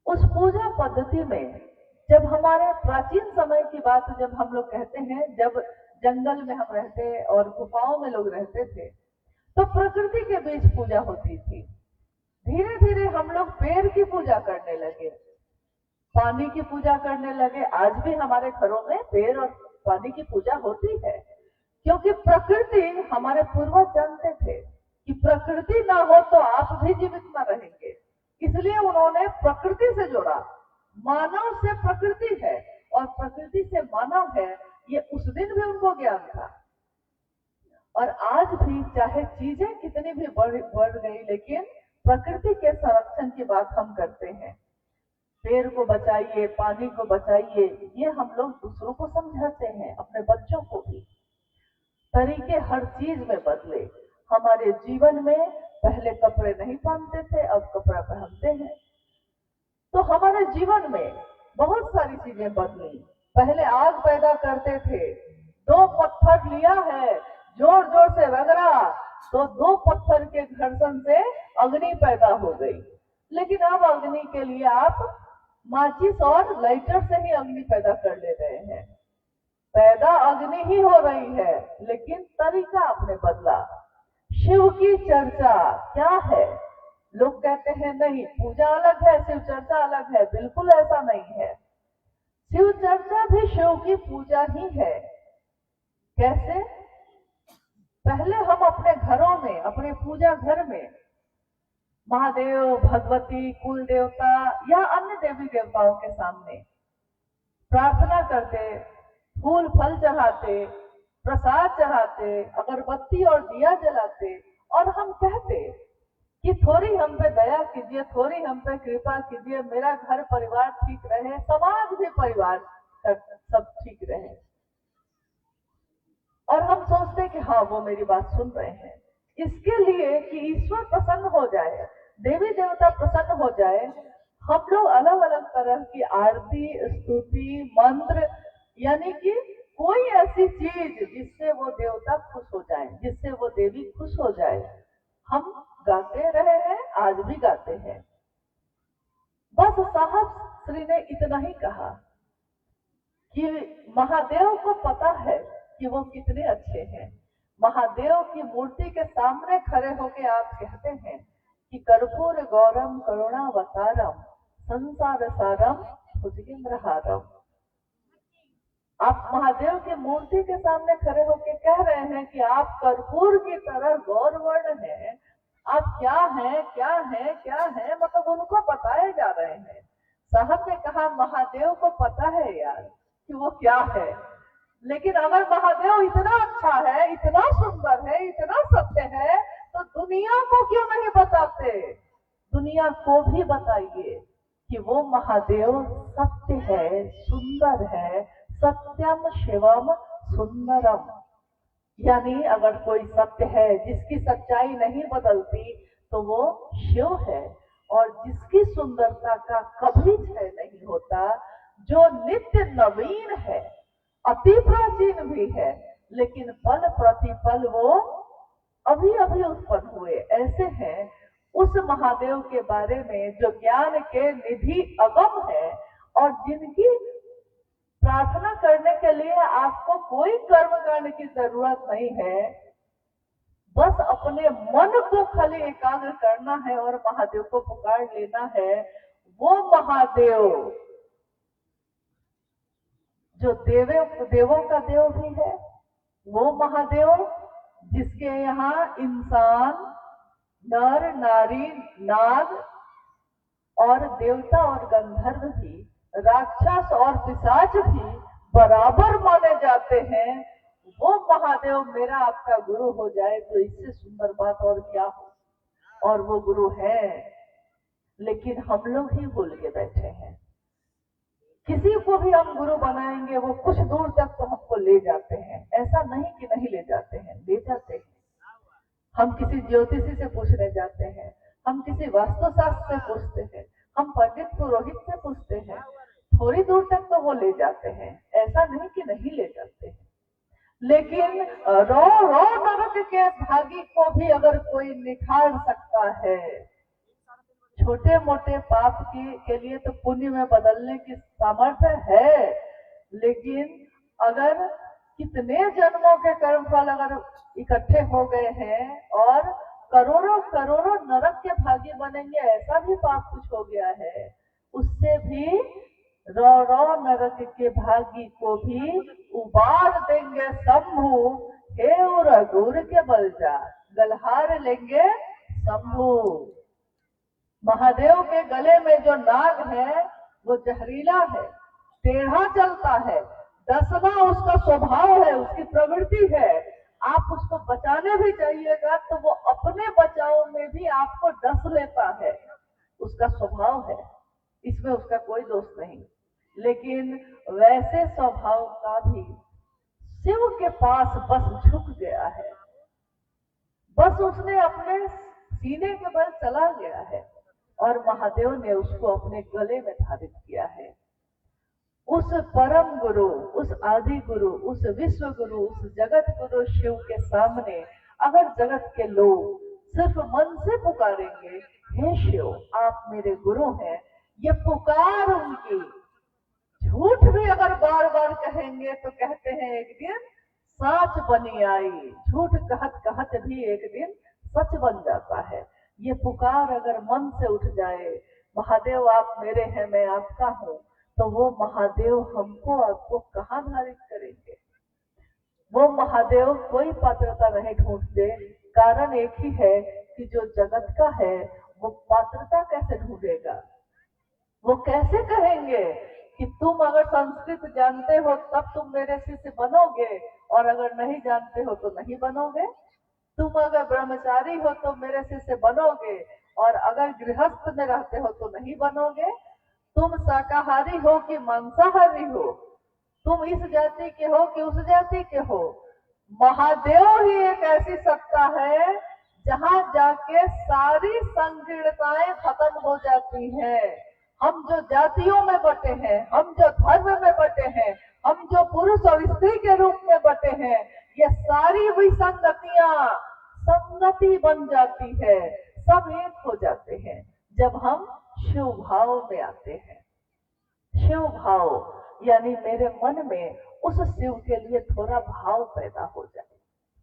उस पूजा पद्धति में जब हमारे प्राचीन समय की बात जब हम लोग कहते हैं, जब जंगल में हम रहते और गुफाओं में लोग रहते थे तो प्रकृति के बीच पूजा होती थी। धीरे धीरे हम लोग पेड़ की पूजा करने लगे, पानी की पूजा करने लगे। आज भी हमारे घरों में पेड़ और पानी की पूजा होती है, क्योंकि प्रकृति, हमारे पूर्वज जानते थे कि प्रकृति ना हो तो आप भी जीवित न रहेंगे, इसलिए उन्होंने प्रकृति से जोड़ा। मानव से प्रकृति है और प्रकृति से मानव है, ये उस दिन भी उनको ज्ञान था। और आज भी चाहे चीजें कितनी भी बढ़ गई, लेकिन प्रकृति के संरक्षण की बात हम करते हैं। पेड़ को बचाइए, पानी को बचाइए, ये हम लोग दूसरों को समझाते हैं, अपने बच्चों को भी। तरीके हर चीज में बदले। हमारे जीवन में पहले कपड़े नहीं पहनते थे, अब कपड़ा पहनते हैं। तो हमारे जीवन में बहुत सारी चीजें बदली। पहले आग पैदा करते थे, 2 पत्थर लिया है, जोर जोर से रगड़ा तो 2 पत्थर के घर्षण से अग्नि पैदा हो गई। लेकिन अब अग्नि के लिए आप माचिस और लाइटर से ही अग्नि पैदा कर ले रहे हैं। पैदा अग्नि ही हो रही है, लेकिन तरीका आपने बदला। शिव की चर्चा क्या है? लोग कहते हैं नहीं, पूजा अलग है, शिव चर्चा अलग है। बिल्कुल ऐसा नहीं है। शिव चर्चा भी शिव की पूजा ही है। कैसे? पहले हम अपने घरों में, अपने पूजा घर में महादेव, भगवती, कुल देवता या अन्य देवी देवताओं के सामने प्रार्थना करते, फूल फल चढ़ाते, प्रसाद चढ़ाते, अगरबत्ती और दिया जलाते और हम कहते कि थोड़ी हम पे दया कीजिए, थोड़ी हम पे कृपा कीजिए, मेरा घर परिवार ठीक रहे, समाज भी परिवार सब ठीक रहे। और हम सोचते कि हाँ, वो मेरी बात सुन रहे हैं। इसके लिए कि ईश्वर प्रसन्न हो जाए, देवी देवता प्रसन्न हो जाए, हम लोग अलग अलग तरह की आरती, स्तुति, मंत्र, यानी कि कोई ऐसी चीज जिससे वो देवता खुश हो जाए, जिससे वो देवी खुश हो जाए, हम गाते रहे हैं, आज भी गाते हैं। बस साहब श्री ने इतना ही कहा कि महादेव को पता है कि वो कितने अच्छे हैं। महादेव की मूर्ति के सामने खड़े होके आप कहते हैं कि कर्पूर गौरम करुणावतारम संसार सारम भुजगेंद्रहारम। आप महादेव की मूर्ति के सामने खड़े होके कह रहे हैं कि आप कर्पूर की तरह गौरवर्ण हैं, आप क्या हैं, क्या हैं, क्या हैं, मतलब उनको बताए जा रहे हैं। साहब ने कहा महादेव को पता है यार कि वो क्या है, लेकिन अगर महादेव इतना अच्छा है, इतना सुंदर है, इतना सत्य है, तो दुनिया को क्यों नहीं बताते? दुनिया को भी बताइए कि वो महादेव सत्य है, सुंदर है, सत्यम शिवम सुंदरम। यानी अगर कोई सत्य है जिसकी सच्चाई नहीं बदलती तो वो शिव है, और जिसकी सुंदरता का कभी क्षय नहीं होता, जो नित्य नवीन है, अति प्राचीन भी है, लेकिन पल प्रतिपल वो अभी अभी उत्पन्न हुए। ऐसे हैं उस महादेव के बारे में जो ज्ञान के निधि अगम है, और जिनकी प्रार्थना करने के लिए आपको कोई कर्म करने की जरूरत नहीं है। बस अपने मन को खाली एकाग्र करना है और महादेव को पुकार लेना है। वो महादेव जो देवों का देव भी है, वो महादेव जिसके यहाँ इंसान, नर, नारी, नाग और देवता और गंधर्व भी, राक्षस और पिशाच भी बराबर माने जाते हैं, वो महादेव मेरा आपका गुरु हो जाए तो इससे सुंदर बात और क्या हो। और वो गुरु है, लेकिन हम लोग ही भूल के बैठे हैं। किसी को भी हम गुरु बनाएंगे वो कुछ दूर तक तो हमको ले जाते हैं, ऐसा नहीं कि नहीं ले जाते हैं, ले जाते हैं। हम किसी ज्योतिषी से पूछने जाते हैं, हम किसी वास्तुशास्त्र से पूछते हैं, हम पंडित पुरोहित से पूछते हैं, थोड़ी दूर तक तो वो ले जाते हैं, ऐसा नहीं कि नहीं ले जाते हैं। लेकिन रो रो नरक के भागी को भी अगर कोई निखार सकता है, छोटे मोटे पाप के लिए तो पुण्य में बदलने की सामर्थ्य है, लेकिन अगर कितने जन्मों के कर्मफल अगर इकट्ठे हो गए हैं और करोड़ों करोड़ों नरक के भागी बनेंगे, ऐसा भी पाप कुछ हो गया है, उससे भी रो रो नरक के भागी को भी उबार देंगे शंभु, हे रघुर के बलजा गलहार लेंगे शंभु। महादेव के गले में जो नाग है वो जहरीला है, टेढ़ा चलता है, डसना उसका स्वभाव है, उसकी प्रवृत्ति है। आप उसको बचाने भी चाहिएगा तो वो अपने बचाव में भी आपको डस लेता है, उसका स्वभाव है, इसमें उसका कोई दोष नहीं। लेकिन वैसे स्वभाव का भी शिव के पास बस झुक गया है, बस उसने अपने सीने के बल चला गया है और महादेव ने उसको अपने गले में धारित किया है। उस परम गुरु, उस आदि गुरु, उस विश्व गुरु, उस जगत गुरु शिव के सामने अगर जगत के लोग सिर्फ मन से पुकारेंगे, हे शिव आप मेरे गुरु हैं, ये पुकार उनकी झूठ भी अगर बार बार कहेंगे तो कहते हैं एक दिन सच बनी आई, झूठ कहत कहत भी एक दिन सच बन जाता है। ये पुकार अगर मन से उठ जाए, महादेव आप मेरे हैं मैं आपका हूँ, तो वो महादेव हमको आपको कहाँ धारित करेंगे। वो महादेव कोई पात्रता नहीं ढूंढते, कारण एक ही है कि जो जगत का है वो पात्रता कैसे ढूंढेगा। वो कैसे कहेंगे कि तुम अगर संस्कृत जानते हो तब तुम मेरे शिष्य बनोगे और अगर नहीं जानते हो तो नहीं बनोगे। तुम अगर ब्रह्मचारी हो तो मेरे शिष्य बनोगे और अगर गृहस्थ में रहते हो तो नहीं बनोगे। तुम शाकाहारी हो कि मांसाहारी हो, तुम इस जाति के हो कि उस जाति के हो, महादेव ही एक ऐसी सत्ता है जहां जाके सारी संकीर्णताएं खत्म हो जाती हैं। हम जो जातियों में बटे हैं, हम जो धर्म में बटे हैं, हम जो पुरुष और स्त्री के रूप में बटे हैं, ये सारी विसंगतियां संगति बन जाती है, सब एक हो जाते हैं जब हम शिव भाव में आते हैं। शिव भाव यानी मेरे मन में उस शिव के लिए थोड़ा भाव पैदा हो जाए।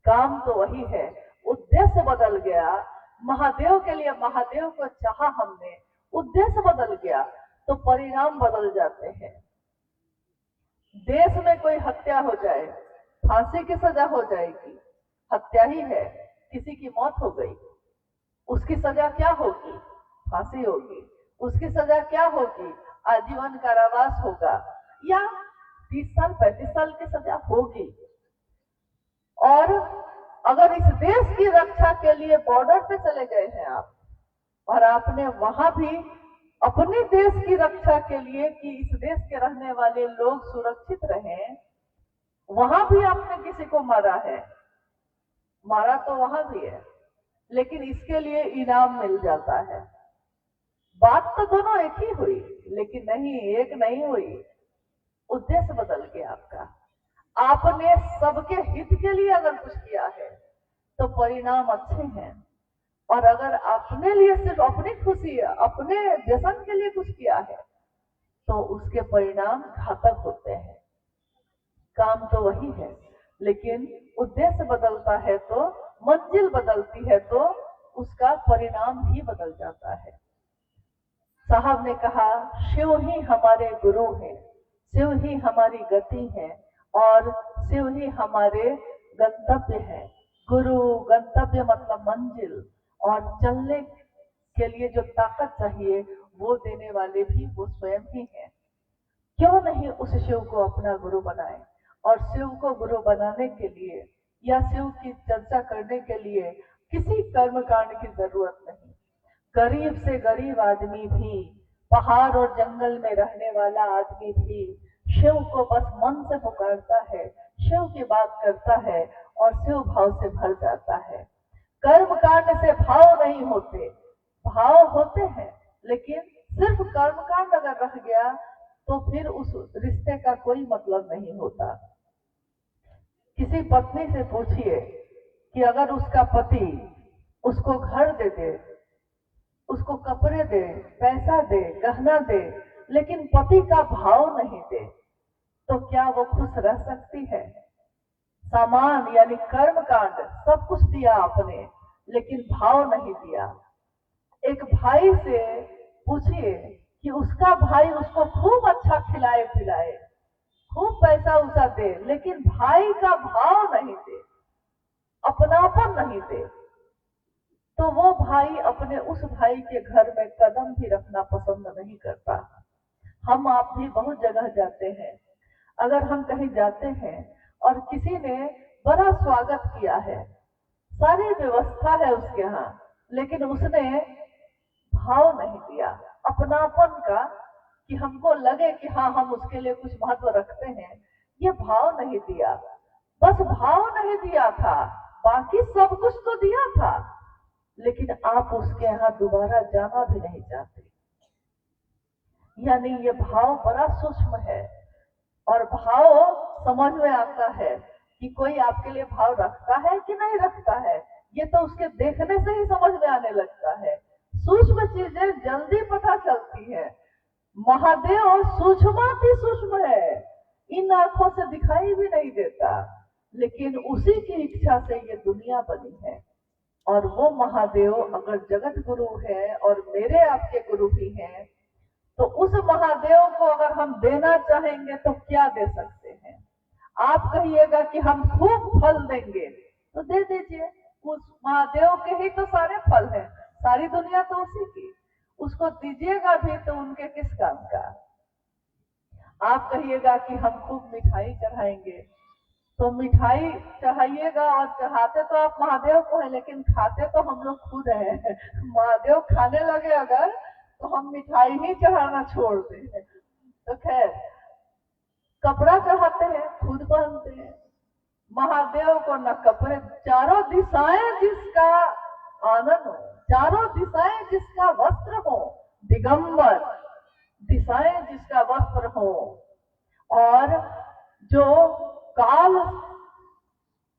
काम तो वही है, उद्देश्य बदल गया। महादेव के लिए महादेव को चाहा हमने, उद्देश्य बदल गया तो परिणाम बदल जाते हैं। देश में कोई हत्या हो जाए, फांसी की सजा हो जाएगी, हत्या ही है, किसी की मौत हो गई, उसकी सजा क्या होगी? फांसी होगी। उसकी सजा क्या होगी? आजीवन कारावास होगा या 30 साल 35 साल की सजा होगी। और अगर इस देश की रक्षा के लिए बॉर्डर पे चले गए हैं आप और आपने वहां भी अपने देश की रक्षा के लिए कि इस देश के रहने वाले लोग सुरक्षित रहें, वहां भी आपने किसी को मारा है, मारा तो वहां भी है, लेकिन इसके लिए इनाम मिल जाता है। बात तो दोनों एक ही हुई, लेकिन नहीं, एक नहीं हुई। उद्देश्य बदल गया आपका। आपने सबके हित के लिए अगर कुछ किया है तो परिणाम अच्छे हैं, और अगर अपने लिए सिर्फ अपनी खुशी, अपने व्यसन के लिए कुछ किया है तो उसके परिणाम घातक होते हैं। काम तो वही है, लेकिन उद्देश्य बदलता है तो मंजिल बदलती है तो उसका परिणाम भी बदल जाता है। साहब ने कहा, शिव ही हमारे गुरु हैं, शिव ही हमारी गति है और शिव ही हमारे गंतव्य है। गुरु गंतव्य मतलब मंजिल, और चलने के लिए जो ताकत चाहिए वो देने वाले भी वो स्वयं ही हैं। क्यों नहीं उस शिव को अपना गुरु बनाए? और शिव को गुरु बनाने के लिए या शिव की चर्चा करने के लिए किसी कर्मकांड की जरूरत नहीं। गरीब से गरीब आदमी भी, पहाड़ और जंगल में रहने वाला आदमी भी शिव को बस मन से पुकारता है, शिव की बात करता है और शिव भाव से भर जाता है। कर्मकांड से भाव नहीं होते, भाव होते हैं, लेकिन सिर्फ कर्मकांड अगर रह गया तो फिर उस रिश्ते का कोई मतलब नहीं होता। किसी पत्नी से पूछिए कि अगर उसका पति उसको घर दे दे, उसको कपड़े दे, पैसा दे, गहना दे, लेकिन पति का भाव नहीं दे, तो क्या वो खुश रह सकती है? सामान यानी कर्मकांड सब कुछ दिया आपने, लेकिन भाव नहीं दिया। एक भाई से पूछिए कि उसका भाई उसको खूब अच्छा खिलाए पिलाए, खूब पैसा उसा दे, लेकिन भाई का भाव नहीं दे, अपनापन नहीं दे, तो वो भाई अपने उस भाई के घर में कदम भी रखना पसंद नहीं करता। हम आप भी बहुत जगह जाते हैं, अगर हम कहीं जाते हैं और किसी ने बड़ा स्वागत किया है, सारी व्यवस्था है उसके यहाँ, लेकिन उसने भाव नहीं दिया अपनापन का, कि हमको लगे कि हाँ हम उसके लिए कुछ महत्व रखते हैं, ये भाव नहीं दिया। बस भाव नहीं दिया था, बाकी सब कुछ तो दिया था, लेकिन आप उसके यहाँ दोबारा जाना भी नहीं चाहते। यानी ये भाव बड़ा सूक्ष्म है, और भाव समझ में आता है कि कोई आपके लिए भाव रखता है कि नहीं रखता है, ये तो उसके देखने से ही समझ में आने लगता है। सूक्ष्म चीजें जल्दी पता चलती है। महादेव सूक्ष्माति सूक्ष्म है, इन आंखों से दिखाई भी नहीं देता, लेकिन उसी की इच्छा से ये दुनिया बनी है। और वो महादेव अगर जगत गुरु है और मेरे आपके गुरु भी हैं, तो उस महादेव को अगर हम देना चाहेंगे तो क्या दे सकते हैं? आप कहिएगा कि हम खूब फल देंगे, तो दे दीजिए, उस महादेव के ही तो सारे फल हैं, सारी दुनिया तो उसी की, उसको दीजिएगा भी तो उनके किस काम का? आप कहिएगा कि हम खूब मिठाई चढ़ाएंगे, तो मिठाई चढ़ाइएगा और चढ़ाते तो आप महादेव को है, लेकिन खाते तो हम लोग खुद हैं। महादेव खाने लगे अगर तो हम मिठाई ही चढ़ाना छोड़ दें। तो खैर, कपड़ा चढ़ाते हैं, खुद पहनते हैं। महादेव को न कपड़े, चारों दिशाएं जिसका आनंद हो, चारों दिशाएं जिसका वस्त्र हो, दिगंबर दिशाएं जिसका वस्त्र हो, और जो काल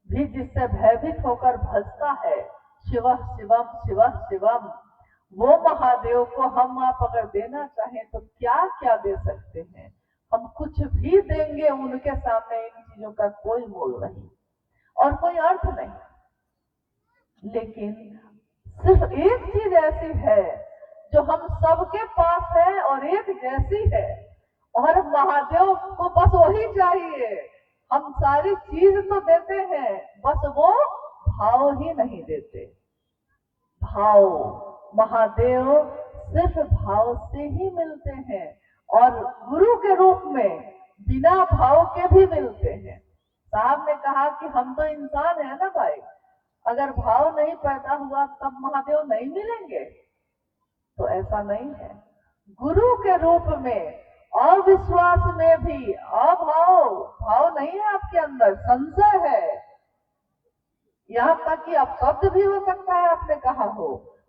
भी जिससे भयभीत होकर भजता है, शिव शिवम शिव शिवम, वो महादेव को हम आप अगर देना चाहें तो क्या क्या दे सकते हैं? हम कुछ भी देंगे उनके सामने, इन चीजों का कोई मोल नहीं और कोई अर्थ नहीं। लेकिन सिर्फ एक चीज ऐसी है जो हम सबके पास है और एक जैसी है, और महादेव को बस वही चाहिए। हम सारी चीज तो देते हैं, बस वो भाव ही नहीं देते। भाव, महादेव सिर्फ भाव से ही मिलते हैं, और गुरु के रूप में बिना भाव के भी मिलते हैं। साहब ने कहा कि हम तो इंसान है ना भाई, अगर भाव नहीं पैदा हुआ तब महादेव नहीं मिलेंगे, तो ऐसा नहीं है। गुरु के रूप में अविश्वास में भी अभाव, भाव नहीं है आपके अंदर, संशय है, यहाँ तक कि अब शब्द भी हो सकता है आपने कहा हो,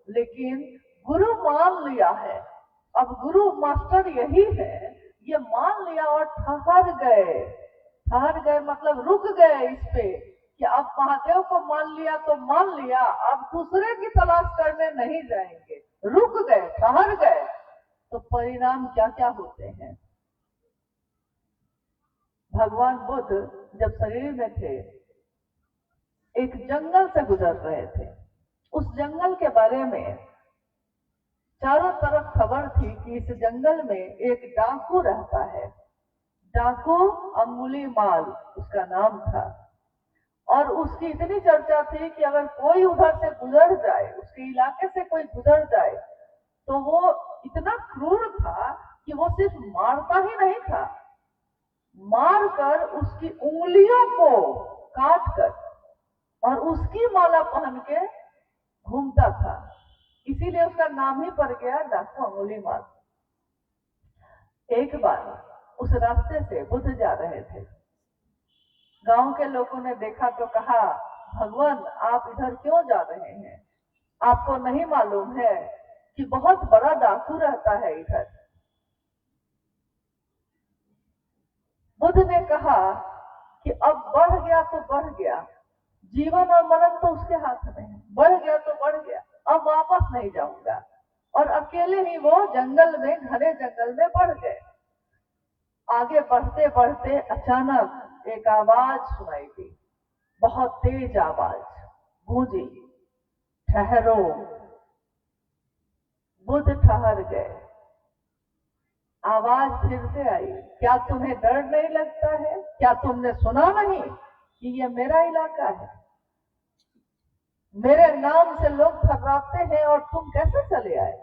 लेकिन गुरु मान लिया है। अब गुरु मास्टर यही है, ये मान लिया और ठहर गए। ठहर गए मतलब रुक गए इस पे कि अब महादेव को मान लिया तो मान लिया, अब दूसरे की तलाश करने नहीं जाएंगे, रुक गए, ठहर गए। तो परिणाम क्या क्या होते हैं? भगवान बुद्ध जब शरीर में थे, एक जंगल से गुजर रहे थे। उस जंगल के बारे में चारों तरफ खबर थी कि इस जंगल में एक डाकू रहता है। डाकू अंगुलीमाल उसका नाम था, और उसकी इतनी चर्चा थी कि अगर कोई उधर से गुजर जाए, उसके इलाके से कोई गुजर जाए, तो वो इतना क्रूर था कि वो सिर्फ मारता ही नहीं था, मारकर उसकी उंगलियों को काट कर और उसकी माला पहन के घूमता था। इसीलिए उसका नाम ही पड़ गया डाकू अंगुलीमाल। एक बार उस रास्ते से बुद्ध जा रहे थे। गांव के लोगों ने देखा तो कहा, भगवान आप इधर क्यों जा रहे हैं? आपको नहीं मालूम है कि बहुत बड़ा डाकू रहता है इधर? बुद्ध ने कहा कि अब बढ़ गया तो बढ़ गया, जीवन और मरण तो उसके हाथ में है, बढ़ गया तो बढ़ गया, अब वापस नहीं जाऊंगा। और अकेले ही वो जंगल में, घने जंगल में बढ़ गए। आगे बढ़ते बढ़ते अचानक एक आवाज सुनाई दी, बहुत तेज आवाज गूंजी, ठहरो। बुद्ध ठहर गए। आवाज फिर से आई, क्या तुम्हें डर नहीं लगता है? क्या तुमने सुना नहीं कि ये मेरा इलाका है? मेरे नाम से लोग थर्राते हैं और तुम कैसे चले आए?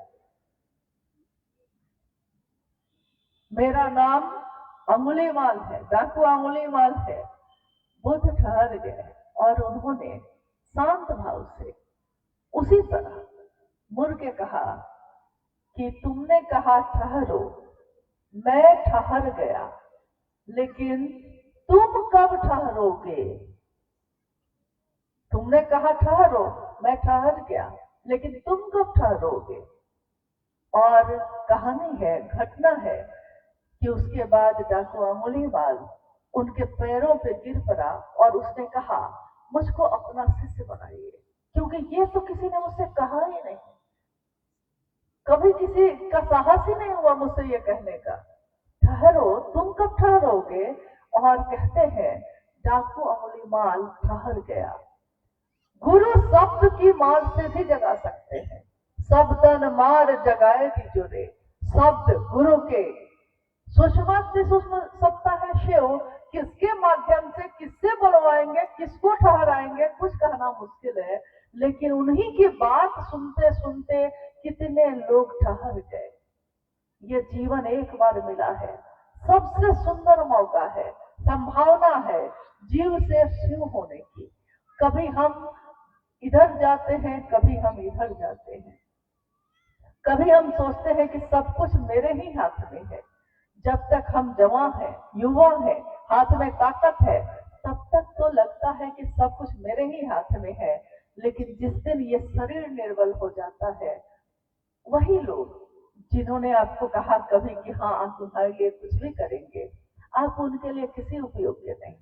मेरा नाम अंगुलीमाल है, डाकू अंगुलीमाल है। बुद्ध ठहर गए और उन्होंने शांत भाव से उसी तरह मुड़ के कहा कि तुमने कहा ठहरो, मैं ठहर गया, लेकिन तुम कब ठहरोगे? तुमने कहा ठहरो, मैं ठहर गया, लेकिन तुम कब ठहरोगे? और कहानी है, घटना है कि उसके बाद डाकू अंगुलीमाल उनके पैरों पे गिर पड़ा और उसने कहा, मुझको अपना शिष्य बनाइए, क्योंकि ये तो किसी ने मुझसे कहा ही नहीं, कभी किसी का साहस ही नहीं हुआ मुझसे ये कहने का। ठहरो, तुम कब ठहरोगे? और कहते हैं डाकू अंगुलीमाल ठहर गया। गुरु शब्द की मार से भी जगा सकते हैं। शब्दन मार जगाएगी जुरे, शब्द गुरु के सूक्ष्म से सूक्ष्म सत्ता है शिव। किसके माध्यम से किससे बुलवाएंगे, किसको ठहराएंगे, कुछ कहना मुश्किल है, लेकिन उन्हीं की बात सुनते सुनते कितने लोग ठहर गए। ये जीवन एक बार मिला है, सबसे सुंदर मौका है, संभावना है जीव से शिव होने की। कभी हम इधर जाते हैं, कभी हम इधर जाते हैं, कभी हम सोचते हैं कि सब कुछ मेरे ही हाथ में है। जब तक हम जवान हैं, युवा हैं, हाथ में ताकत है, तब तक तो लगता है कि सब कुछ मेरे ही हाथ में है। लेकिन जिस दिन ये शरीर निर्बल हो जाता है, वही लोग जिन्होंने आपको कहा कभी कि हाँ आप तुम्हारे लिए कुछ भी करेंगे, आप उनके लिए किसी उपयोग के नहीं।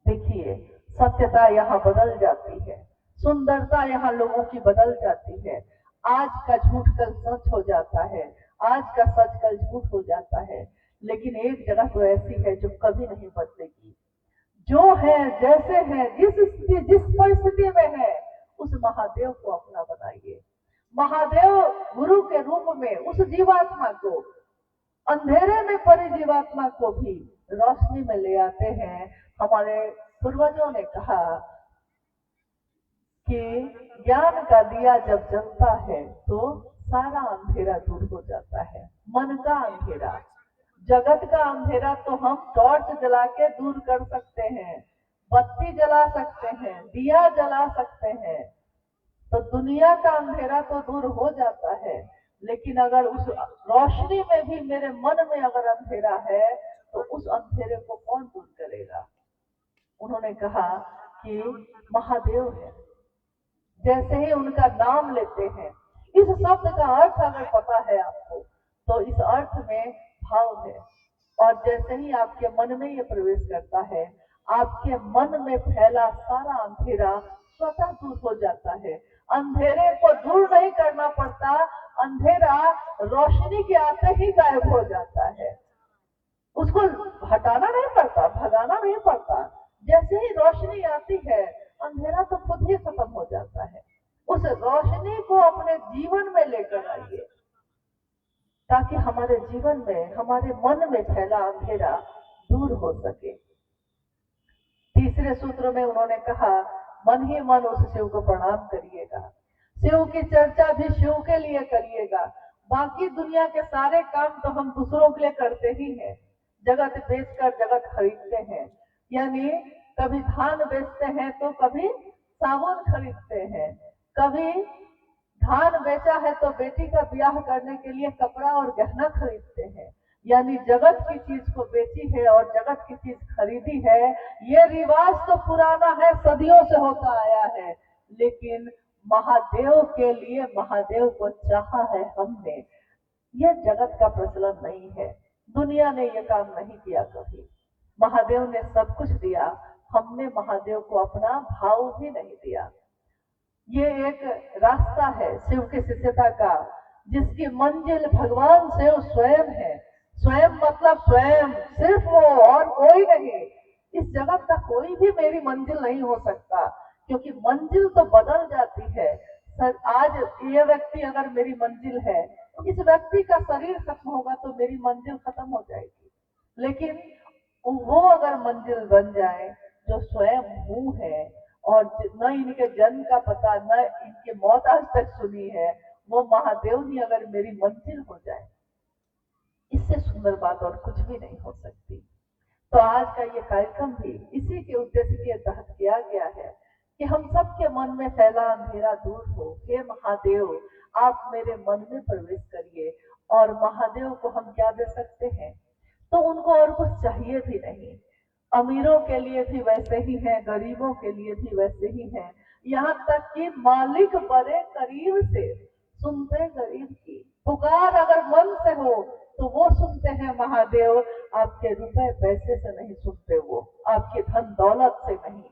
देखिए, सत्यता यहाँ बदल जाती है, सुंदरता यहाँ लोगों की बदल जाती है। आज का झूठ कल सच हो जाता है, आज का सच कल झूठ हो जाता है। लेकिन एक जगह तो ऐसी है जो कभी नहीं बदलेगी। जो है, जैसे है, जिस परिस्थिति में है, उस महादेव को अपना बनाइए। महादेव गुरु के रूप में उस जीवात्मा को, अंधेरे में पड़ी जीवात्मा को भी रोशनी में ले आते हैं। हमारे पूर्वजों ने कहा कि ज्ञान का दिया जब जलता है तो सारा अंधेरा दूर हो जाता है। मन का अंधेरा, जगत का अंधेरा तो हम टॉर्च जला के दूर कर सकते हैं, बत्ती जला सकते हैं, दिया जला सकते हैं, तो दुनिया का अंधेरा तो दूर हो जाता है। लेकिन अगर उस रोशनी में भी मेरे मन में अगर अंधेरा है, तो उस अंधेरे को कौन दूर करेगा? उन्होंने कहा कि महादेव है। जैसे ही उनका नाम लेते हैं, इस शब्द का अर्थ अगर पता है आपको, तो इस अर्थ में भाव है। और जैसे ही आपके मन में ये प्रवेश करता है, आपके मन में फैला सारा अंधेरा स्वतः दूर हो जाता है। अंधेरे को दूर नहीं करना पड़ता, अंधेरा रोशनी के आते ही गायब हो जाता है। उसको हटाना नहीं पड़ता, भगाना नहीं पड़ता। जैसे ही रोशनी आती है, अंधेरा तो खुद ही खत्म हो जाता है। उस रोशनी को अपने जीवन में लेकर आइए, ताकि हमारे जीवन में, हमारे मन में फैला अंधेरा दूर हो सके। तीसरे सूत्र में उन्होंने कहा, मन ही मन उस शिव को प्रणाम करिएगा। शिव की चर्चा भी शिव के लिए करिएगा। बाकी दुनिया के सारे काम तो हम दूसरों के लिए करते ही हैं। जगत बेचकर जगत खरीदते हैं, यानी कभी धान बेचते हैं तो कभी साबुन खरीदते हैं, कभी धान बेचा है तो बेटी का ब्याह करने के लिए कपड़ा और गहना खरीदते हैं, यानी जगत की चीज को बेची है और जगत की चीज खरीदी है। ये रिवाज तो पुराना है, सदियों से होता आया है, लेकिन महादेव के लिए, महादेव को चाहा है हमने। ये जगत का प्रचलन नहीं है, दुनिया ने ये काम नहीं किया कभी। महादेव ने सब कुछ दिया, हमने महादेव को अपना भाव भी नहीं दिया। ये एक रास्ता है शिव की शिष्यता का, जिसकी मंजिल भगवान शिव स्वयं है। स्वयं मतलब स्वयं, सिर्फ वो और कोई नहीं। इस जगत का कोई भी मेरी मंजिल नहीं हो सकता, क्योंकि मंजिल तो बदल जाती है। आज ये व्यक्ति अगर मेरी मंजिल है, इस व्यक्ति का शरीर खत्म होगा तो मेरी मंजिल खत्म हो जाएगी। लेकिन वो अगर मंजिल बन जाए जो स्वयं हूँ है, और न इनके जन्म का पता, न इनकी मौत आज तक सुनी है, वो महादेव ही अगर मेरी मंजिल हो जाए, इससे सुंदर बात और कुछ भी नहीं हो सकती। तो आज का ये कार्यक्रम भी इसी के उद्देश्य के तहत किया गया है कि हम सबके मन में फैला अंधेरा दूर हो। हे महादेव, आप मेरे मन में प्रवेश करिए। और महादेव को हम क्या दे सकते हैं? तो उनको और कुछ चाहिए भी नहीं। अमीरों के लिए भी वैसे ही है, गरीबों के लिए भी वैसे ही है। यहाँ तक कि मालिक बड़े करीब से सुनते गरीब की पुकार। अगर मन से हो तो वो सुनते हैं महादेव, आपके रुपए पैसे से नहीं सुनते, वो आपके धन दौलत से नहीं,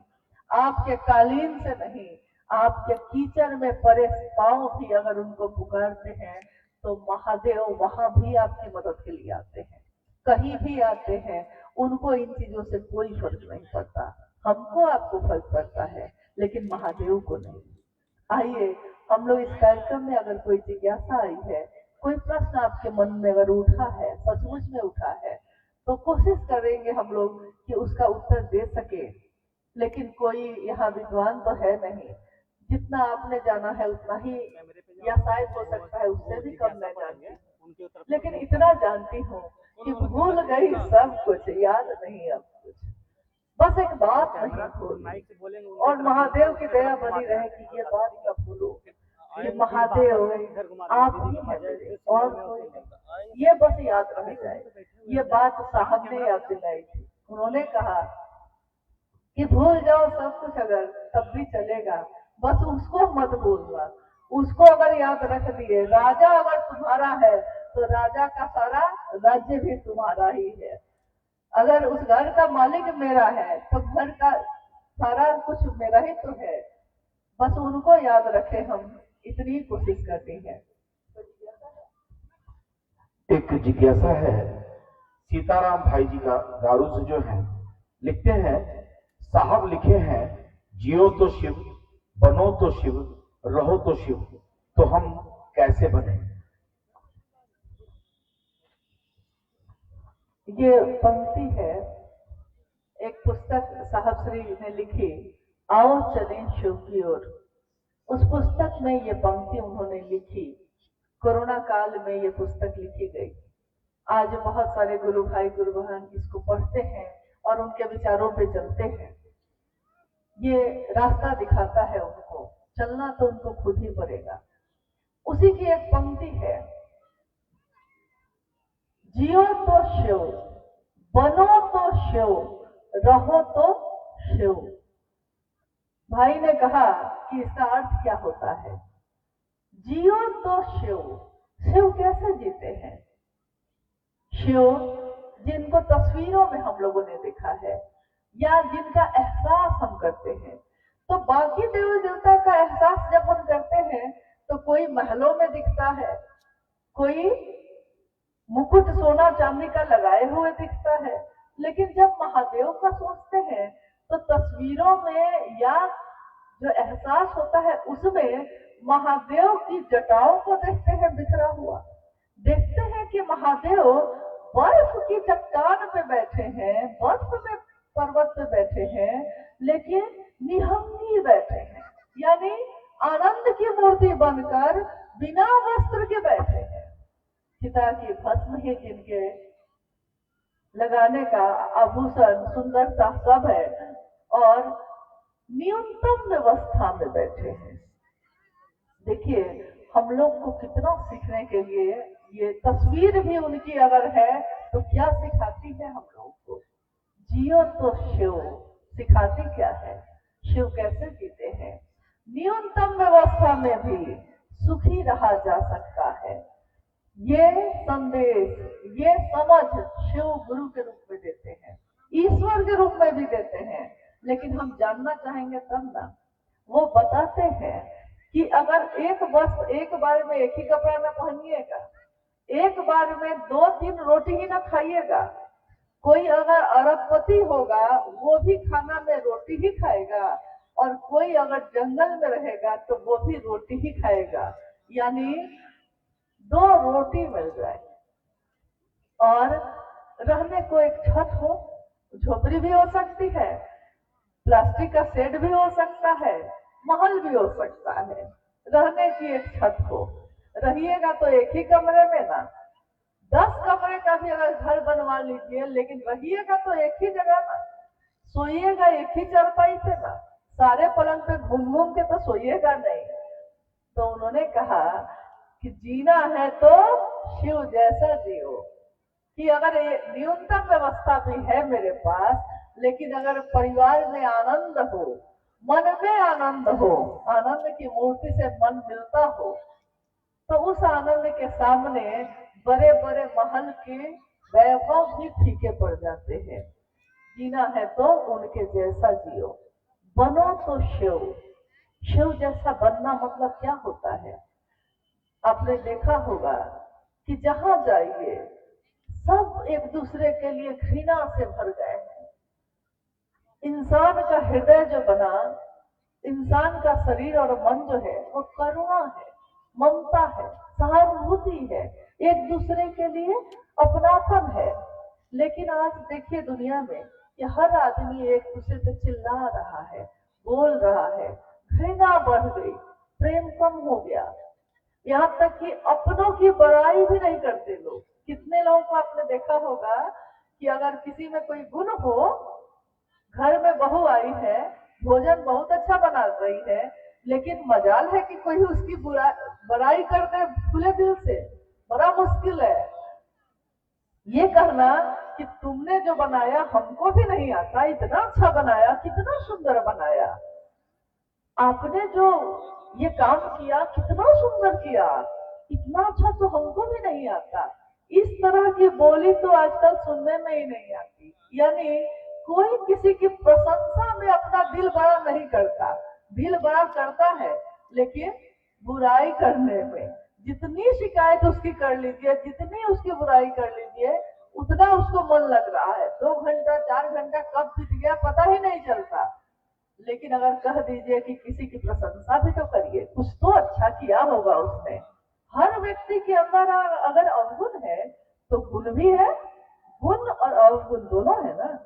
आपके कालीन से नहीं, आपके कीचड़ में पड़े पांव भी अगर उनको पुकारते हैं तो महादेव वहां भी आपकी मदद के लिए आते हैं। कहीं भी आते हैं, उनको इन चीजों से कोई फर्क नहीं पड़ता। हमको आपको फर्क पड़ता है, लेकिन महादेव को नहीं। आइए, हम लोग इस कार्यक्रम में अगर कोई जिज्ञासा आई है, कोई प्रश्न आपके मन में अगर उठा है, सचमुच में उठा है, तो कोशिश करेंगे हम लोग कि उसका उत्तर दे सके। लेकिन कोई यहाँ विद्वान तो है नहीं, जितना आपने जाना है उतना ही, या शायद हो सकता है उससे भी कम मैं जानती, लेकिन इतना जानती हूँ कि भूल गई सब कुछ, याद नहीं अब कुछ। बस एक बात नहीं भूली, और महादेव की दया बनी रहे कि ये बात न भूलो। ये महादेव आप ही हैं मेरे, और कोई नहीं। ये बस याद रह जाए। ये बात साहब ने याद दिलाई थी। उन्होंने कहा कि भूल जाओ सब कुछ अगर, तब भी चलेगा, बस उसको मत भूलना। उसको अगर याद रख दिए, राजा अगर तुम्हारा है तो राजा का सारा राज्य भी तुम्हारा ही है। अगर उस घर का मालिक मेरा है तो घर का सारा कुछ मेरा ही तो है। बस उनको याद रखे, हम इतनी कोशिश करते हैं। एक जिज्ञासा है, सीताराम भाई जी का दारू से जो है लिखते हैं, साहब लिखे हैं, जियो तो शिव, बनो तो शिव, रहो तो शिव, तो हम कैसे बने? ये पंक्ति है, एक पुस्तक साहब श्री ने लिखी, आओ चलें शिव की ओर। उस पुस्तक में ये पंक्ति उन्होंने लिखी। कोरोना काल में ये पुस्तक लिखी गई। आज बहुत सारे गुरु भाई गुरु बहन इसको पढ़ते हैं और उनके विचारों पे चलते हैं। ये रास्ता दिखाता है उनको, चलना तो उनको खुद ही पड़ेगा। उसी की एक पंक्ति है, जियो तो शिव, बनो तो शिव, रहो तो शिव। भाई ने कहा कि इसका अर्थ क्या होता है? जियो तो शिव। शिव कैसे जीते हैं? शिव जिनको तस्वीरों में हम लोगों ने देखा है, या जिनका एहसास हम करते हैं। तो बाकी देवी देवता का एहसास जब हम करते हैं तो कोई महलों में दिखता है, कोई मुकुट सोना चांदी का लगाए हुए दिखता है, लेकिन जब महादेव का सोचते हैं तो तस्वीरों में या जो एहसास होता है उसमें महादेव की जटाओं को देखते हैं बिखरा हुआ, देखते हैं कि महादेव बर्फ की चट्टान पे बैठे हैं, बर्फ में पर्वत पे बैठे हैं, लेकिन निहंगी बैठे हैं, यानी आनंद की मूर्ति बनकर बिना वस्त्र के बैठे हैं। चिता की भस्म ही जिनके लगाने का आभूषण सुंदरता सब है और न्यूनतम व्यवस्था में बैठे हैं। देखिए हम लोग को कितना सीखने के लिए, ये तस्वीर भी उनकी अगर है तो क्या सिखाती है हम लोग को। जियो तो शिव, सिखाती क्या है, शिव कैसे जीते हैं। न्यूनतम व्यवस्था में भी सुखी रहा जा सकता है, ये संदेश, ये समझ शिव गुरु के रूप में देते हैं, ईश्वर के रूप में भी देते हैं। लेकिन हम जानना चाहेंगे तब ना। वो बताते हैं कि अगर एक वस्त्र एक बार में एक ही कपड़ा ना पहनिएगा, एक बार में 2-3 रोटी ही ना खाइएगा। कोई अगर अरबपति होगा वो भी खाना में रोटी ही खाएगा, और कोई अगर जंगल में रहेगा तो वो भी रोटी ही खाएगा, यानी 2 रोटी मिल जाए। और रहने को एक छत हो, झोपड़ी भी हो सकती है, प्लास्टिक का शेड भी हो सकता है, महल भी हो सकता है, रहने की एक छत हो। रहिएगा तो एक ही कमरे में ना, 10 कमरे का भी अगर घर बनवा लीजिए, लेकिन रहिएगा तो एक ही जगह ना, सोइएगा एक ही चारपाई पे ना, सारे पलंग पे घूम घूम के तो सोइएगा नहीं। तो उन्होंने कहा कि जीना है तो शिव जैसा जियो, कि अगर ये न्यूनतम व्यवस्था भी है मेरे पास, लेकिन अगर परिवार में आनंद हो, मन में आनंद हो, आनंद की मूर्ति से मन मिलता हो, तो उस आनंद के सामने बड़े बड़े महल के वैभव भी फीके पड़ जाते हैं। जीना है तो उनके जैसा जियो, बनो तो शिव। शिव जैसा बनना मतलब क्या होता है, आपने देखा होगा कि जहां जाइए सब एक दूसरे के लिए घृणा से भर गए हैं। इंसान का हृदय जो बना, इंसान का शरीर और मन जो है वो करुणा है, ममता है, सहानुभूति है, एक दूसरे के लिए अपनापन है। लेकिन आज देखिए दुनिया में कि हर आदमी एक दूसरे से चिल्ला रहा है, बोल रहा है, घृणा बढ़ गई, प्रेम कम हो गया, यहाँ तक कि अपनों की बड़ाई भी नहीं करते लोग। कितने लोगों को आपने देखा होगा कि अगर किसी में कोई गुण हो, घर में बहू आई है, भोजन बहुत अच्छा बना रही है, लेकिन मजाल है कि कोई उसकी बड़ाई कर दे खुले दिल से, बड़ा मुश्किल है। ये कहना कि तुमने जो बनाया हमको भी नहीं आता, इतना अच्छा बनाया, कितना सुंदर बनाया, आपने जो ये काम किया कितना सुंदर किया, इतना अच्छा तो हमको भी नहीं आता। इस तरह की बोली तो आजकल सुनने में ही नहीं आती। यानी कोई किसी की प्रशंसा में अपना दिल बड़ा नहीं करता, दिल बड़ा करता है लेकिन बुराई करने में। जितनी शिकायत उसकी कर लीजिए, जितनी उसकी बुराई कर लीजिए, उतना उसको मन लग रहा है। 2 घंटा 4 घंटा कब बीत गया पता ही नहीं चलता। लेकिन अगर कह दीजिए कि किसी की प्रशंसा भी तो करिए, कुछ तो अच्छा किया होगा उसने। हर व्यक्ति के अंदर अगर अवगुण है तो गुण भी है, गुण और अवगुण दोनों है ना।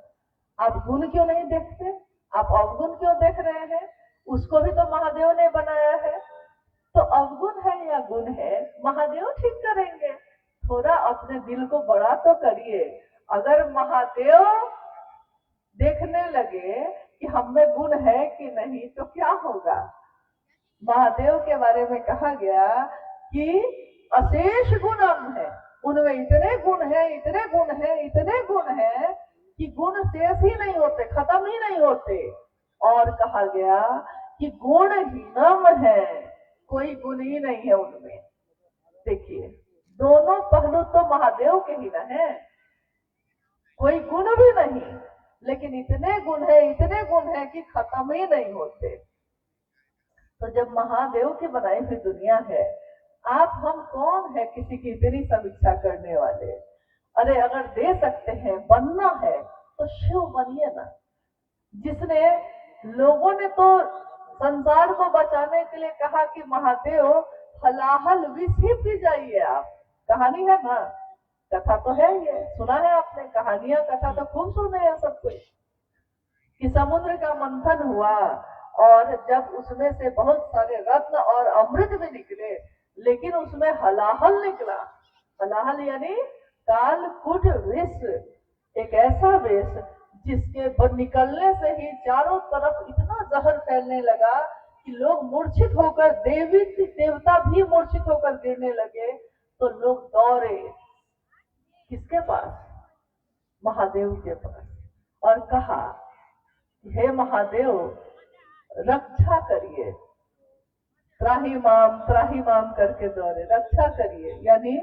आप गुण क्यों नहीं देखते, आप अवगुण क्यों देख रहे हैं? उसको भी तो महादेव ने बनाया है। तो अवगुण है या गुण है, महादेव ठीक करेंगे। थोड़ा अपने दिल को बड़ा तो करिए। अगर महादेव देखने लगे कि हम में गुण है कि नहीं तो क्या होगा? महादेव के बारे में कहा गया कि अशेष गुणम है, उनमें इतने गुण है, इतने गुण है, इतने गुण है कि गुण शेष ही नहीं होते, खत्म ही नहीं होते। और कहा गया कि गुणहीनम है, कोई गुण ही नहीं है उनमें। देखिए दोनों पहलू तो महादेव के ही ना है, कोई गुण भी नहीं, लेकिन इतने गुण है, इतने गुण है कि खत्म ही नहीं होते। तो जब महादेव की बनाई हुई दुनिया है, आप हम कौन है किसी की इतनी समीक्षा करने वाले? अरे अगर दे सकते हैं, बनना है तो शिव बनिए ना। जिसने, लोगों ने तो संसार को बचाने के लिए कहा कि महादेव हलाहल विष ही पी जाइए आप। कहानी है ना, कथा तो है, ये सुना है आपने, कहानियां कथा तो खूब सुने हैं सब कुछ, कि समुद्र का मंथन हुआ और जब उसमें से बहुत सारे रत्न और अमृत भी निकले, लेकिन उसमें हलाहल निकला। हलाहल यानी कालकूट विष, एक ऐसा विष जिसके निकलने से ही चारों तरफ इतना जहर फैलने लगा कि लोग मूर्छित होकर, देवी देवता भी मूर्छित होकर गिरने लगे। तो लोग दौड़े किसके पास? महादेव के पास, और कहा हे महादेव रक्षा करिए, त्राही माम करके दौड़े, रक्षा करिए। यानी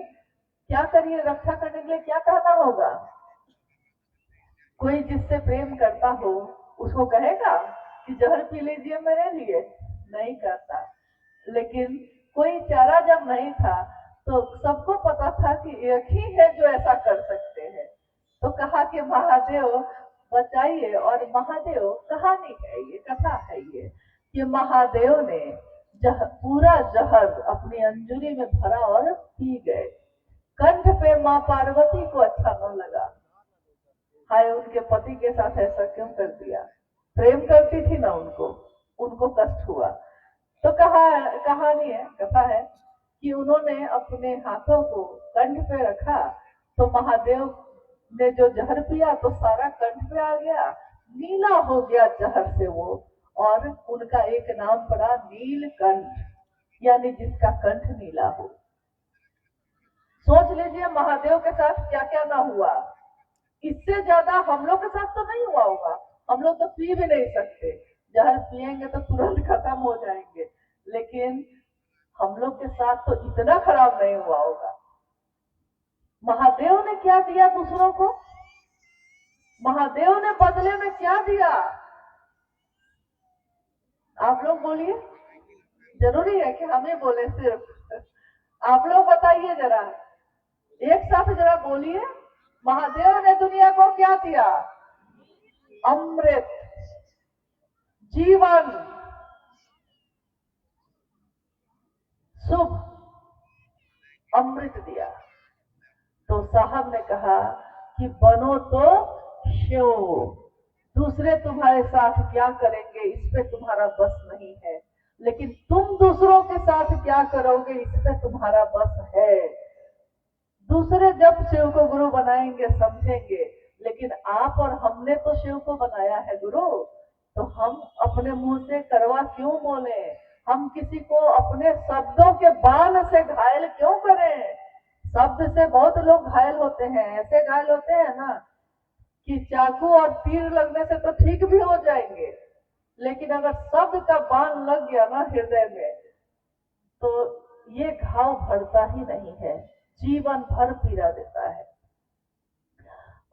क्या करिए? रक्षा करने के लिए क्या कहना होगा? कोई जिससे प्रेम करता हो उसको कहेगा कि जहर पी लीजिए मेरे लिए? नहीं करता। लेकिन कोई चारा जब नहीं था तो सबको पता था कि एक ही है जो ऐसा कर सकते हैं, तो कहा कि महादेव बचाइए। और महादेव, कहानी है ये, कथा है ये, कि महादेव ने पूरा जहर अपनी अंजुरी में भरा और पी गए। कंठ पे माँ पार्वती को अच्छा न लगा, हाय उनके पति के साथ ऐसा क्यों कर दिया, प्रेम करती थी ना उनको कष्ट हुआ। तो कहानी है, कथा है कि उन्होंने अपने हाथों को कंठ पे रखा, तो महादेव ने जो जहर पिया तो सारा कंठ पे आ गया, नीला हो गया जहर से वो, और उनका एक नाम पड़ा नीलकंठ, यानी जिसका कंठ नीला हो। सोच लीजिए महादेव के साथ क्या क्या ना हुआ। इससे ज्यादा हम लोग के साथ तो नहीं हुआ होगा, हम लोग तो पी भी नहीं सकते, जहर पिएंगे तो तुरंत खत्म हो जाएंगे, लेकिन हम लोग के साथ तो इतना खराब नहीं हुआ होगा। महादेव ने क्या दिया दूसरों को? महादेव ने बदले में क्या दिया? आप लोग बोलिए, जरूरी है कि हम ही बोले सिर्फ? आप लोग बताइए जरा, एक साथ जरा बोलिए, महादेव ने दुनिया को क्या दिया? अमृत, जीवन, शुभ अमृत दिया। तो साहब ने कहा कि बनो तो शिव, दूसरे तुम्हारे साथ क्या करेंगे इस पे तुम्हारा बस नहीं है, लेकिन तुम दूसरों के साथ क्या करोगे इस पे तुम्हारा बस है। दूसरे जब शिव को गुरु बनाएंगे समझेंगे, लेकिन आप और हमने तो शिव को बनाया है गुरु, तो हम अपने मुंह से करवा क्यों बोले? हम किसी को अपने शब्दों के बाण से घायल क्यों करें? शब्द से बहुत लोग घायल होते हैं, ऐसे घायल होते हैं ना कि चाकू और तीर लगने से तो ठीक भी हो जाएंगे, लेकिन अगर शब्द का बाण लग गया ना हृदय में, तो ये घाव भरता ही नहीं है, जीवन भर पीड़ा देता है।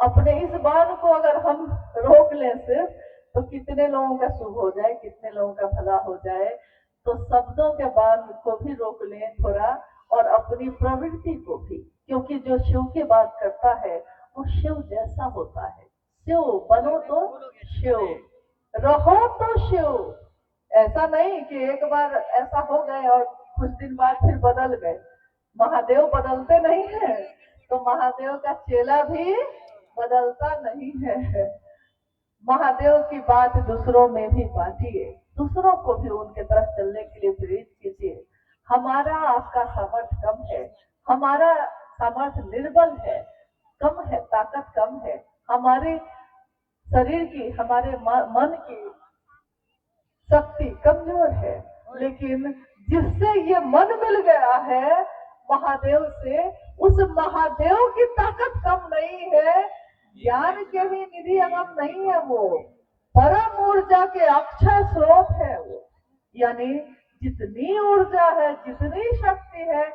अपने इस बाण को अगर हम रोक लें सिर्फ, तो कितने लोगों का शुभ हो जाए, कितने लोगों का भला हो जाए। तो शब्दों के बाण को भी रोक लें थोड़ा, और अपनी प्रवृत्ति को भी, क्योंकि जो शिव की बात करता है वो शिव जैसा होता है। शिव बनो तो शिव, रहो तो शिव। ऐसा नहीं कि एक बार ऐसा हो गए और कुछ दिन बाद फिर बदल गए। महादेव बदलते नहीं है, तो महादेव का चेला भी बदलता नहीं है। महादेव की बात दूसरों में भी बांटिए, दूसरों को भी उनके तरफ चलने के लिए प्रेरित कीजिए। हमारा आपका सामर्थ्य कम है, हमारा सामर्थ्य निर्बल है, कम है, ताकत कम है, हमारे शरीर की, हमारे मन की शक्ति कमजोर है, लेकिन जिससे ये मन मिल गया है महादेव से, उस महादेव की ताकत कम नहीं है, ज्ञान के भी निधि अगम नहीं है, वो परम ऊर्जा के अक्षय स्रोत है वो। यानी जितनी ऊर्जा है, जितनी शक्ति है,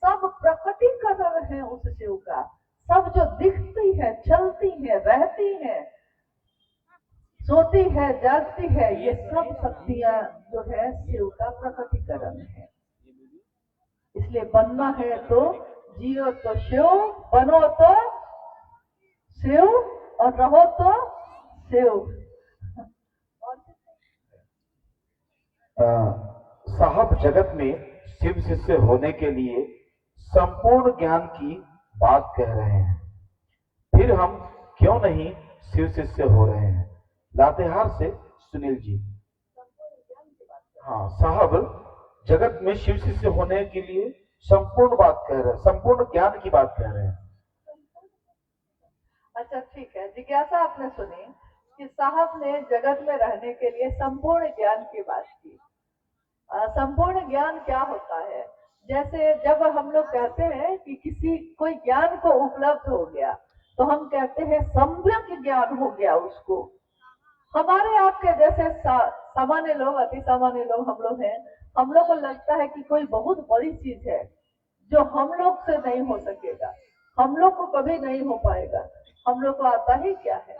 सब प्रकटीकरण है उस शिव का। सब जो दिखती है, चलती है, रहती है, सोती है, जागती है, ये सब शक्तियां जो है शिव का प्रकटीकरण है। इसलिए बनना है तो जियो तो शिव, बनो तो शिव, और रहो तो शिव। जगत में शिव शिष्य होने के लिए संपूर्ण ज्ञान की बात कह रहे हैं, फिर हम क्यों नहीं शिव शिष्य हो रहे हैं? लातेहार से सुनील जी। हाँ साहब, जगत में शिव शिष्य होने के लिए संपूर्ण बात कह रहे हैं, संपूर्ण ज्ञान की बात कह रहे हैं। अच्छा ठीक है, जिज्ञासा आपने सुनी कि साहब ने जगत में रहने के लिए संपूर्ण ज्ञान की बात की। संपूर्ण ज्ञान क्या होता है? जैसे जब हम लोग कहते हैं कि किसी कोई ज्ञान को उपलब्ध हो गया तो हम कहते हैं सम्यक ज्ञान हो गया उसको। हमारे आपके जैसे सामान्य लोग, अति सामान्य लोग हम लोग हैं, हम लोग को लगता है कि कोई बहुत बड़ी चीज है जो हम लोग से नहीं हो सकेगा, हम लोग को कभी नहीं हो पाएगा, हम लोग को आता ही क्या है।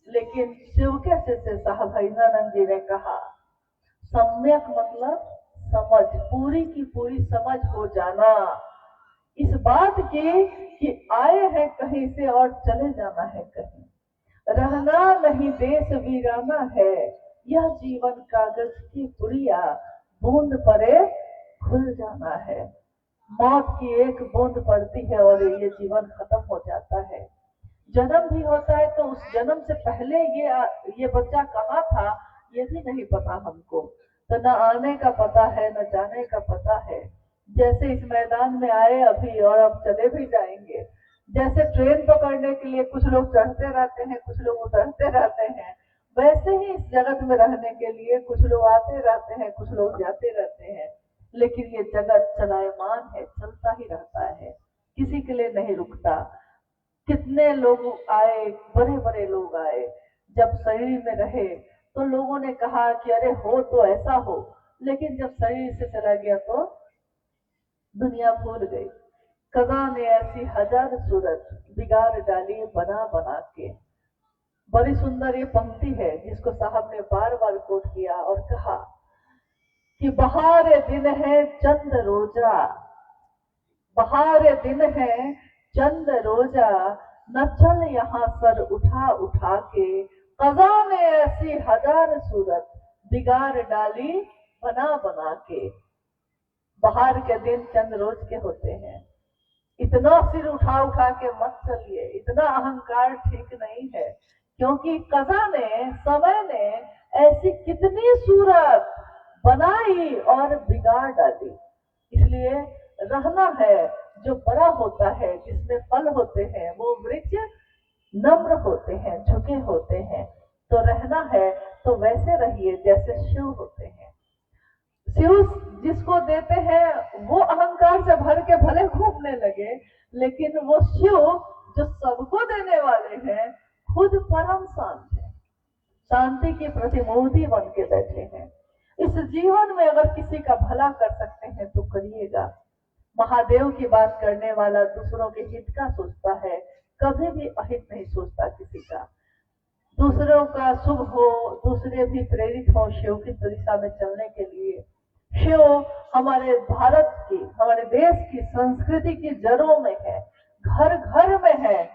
लेकिन शिव के शिष्य साहब हरिनानंद जी ने कहा सम्यक मतलब समझ, पूरी की पूरी समझ हो जाना इस बात की कि आए हैं कहीं से और चले जाना है कहीं, रहना नहीं देश वीराना है, यह जीवन कागज की पुड़िया, बूंद पड़े खुल जाना है। मौत की एक बूंद पड़ती है और ये जीवन खत्म हो जाता है। जन्म भी होता है तो उस जन्म से पहले ये बच्चा कहाँ था ये भी नहीं पता हमको, तो न आने का पता है न जाने का पता है। जैसे इस मैदान में आए अभी और अब चले भी जाएंगे, जैसे ट्रेन पकड़ने के लिए कुछ लोग चढ़ते रहते हैं, कुछ लोग उतरते रहते हैं, वैसे ही इस जगत में रहने के लिए कुछ लोग आते रहते हैं, कुछ लोग जाते रहते हैं। लेकिन ये जगत चलायमान है, चलता ही रहता है, किसी के लिए नहीं रुकता। कितने लोग आए, बड़े बड़े लोग आए, जब शरीर में रहे तो लोगों ने कहा कि अरे हो तो ऐसा हो, लेकिन जब शरीर से चला गया तो दुनिया भूल गई। कज़ा ने ऐसी हजार सूरत बिगाड़ डाली बना बना के। बड़ी सुंदर ये पंक्ति है जिसको साहब ने बार बार कोट किया और कहा कि बहार दिन है चंद रोजा, बहार दिन है चंद रोजा, न चल यहाँ सर उठा उठा के, कज़ा ने ऐसी हजार सूरत बिगाड़ डाली बना बना के। बाहर के दिन चंद रोज के होते हैं, इतना सिर उठा उठा के मत चलिए, इतना अहंकार ठीक नहीं है, क्योंकि कज़ा ने, समय ने ऐसी कितनी सूरत बनाई और बिगाड़ डाली। इसलिए रहना है, जो बड़ा होता है जिसमें फल होते हैं वो वृक्ष नम्र होते हैं, झुके होते हैं, तो रहना है तो वैसे रहिए जैसे शिव होते हैं। शिव जिसको देते हैं वो अहंकार से भर के भले घूमने लगे, लेकिन वो शिव जो सबको देने वाले हैं खुद परम शांत है, शांति की प्रतिमूर्ति बन के बैठे हैं। इस जीवन में अगर किसी का भला कर सकते हैं तो करिएगा। महादेव की बात करने वाला दूसरों के हित का सोचता है, कभी भी अहित नहीं सोचता किसी का। दूसरों का शुभ हो, दूसरे भी प्रेरित हो शिव की दिशा में चलने के लिए। शिव हमारे भारत की, हमारे देश की संस्कृति की जड़ों में है, घर घर में है।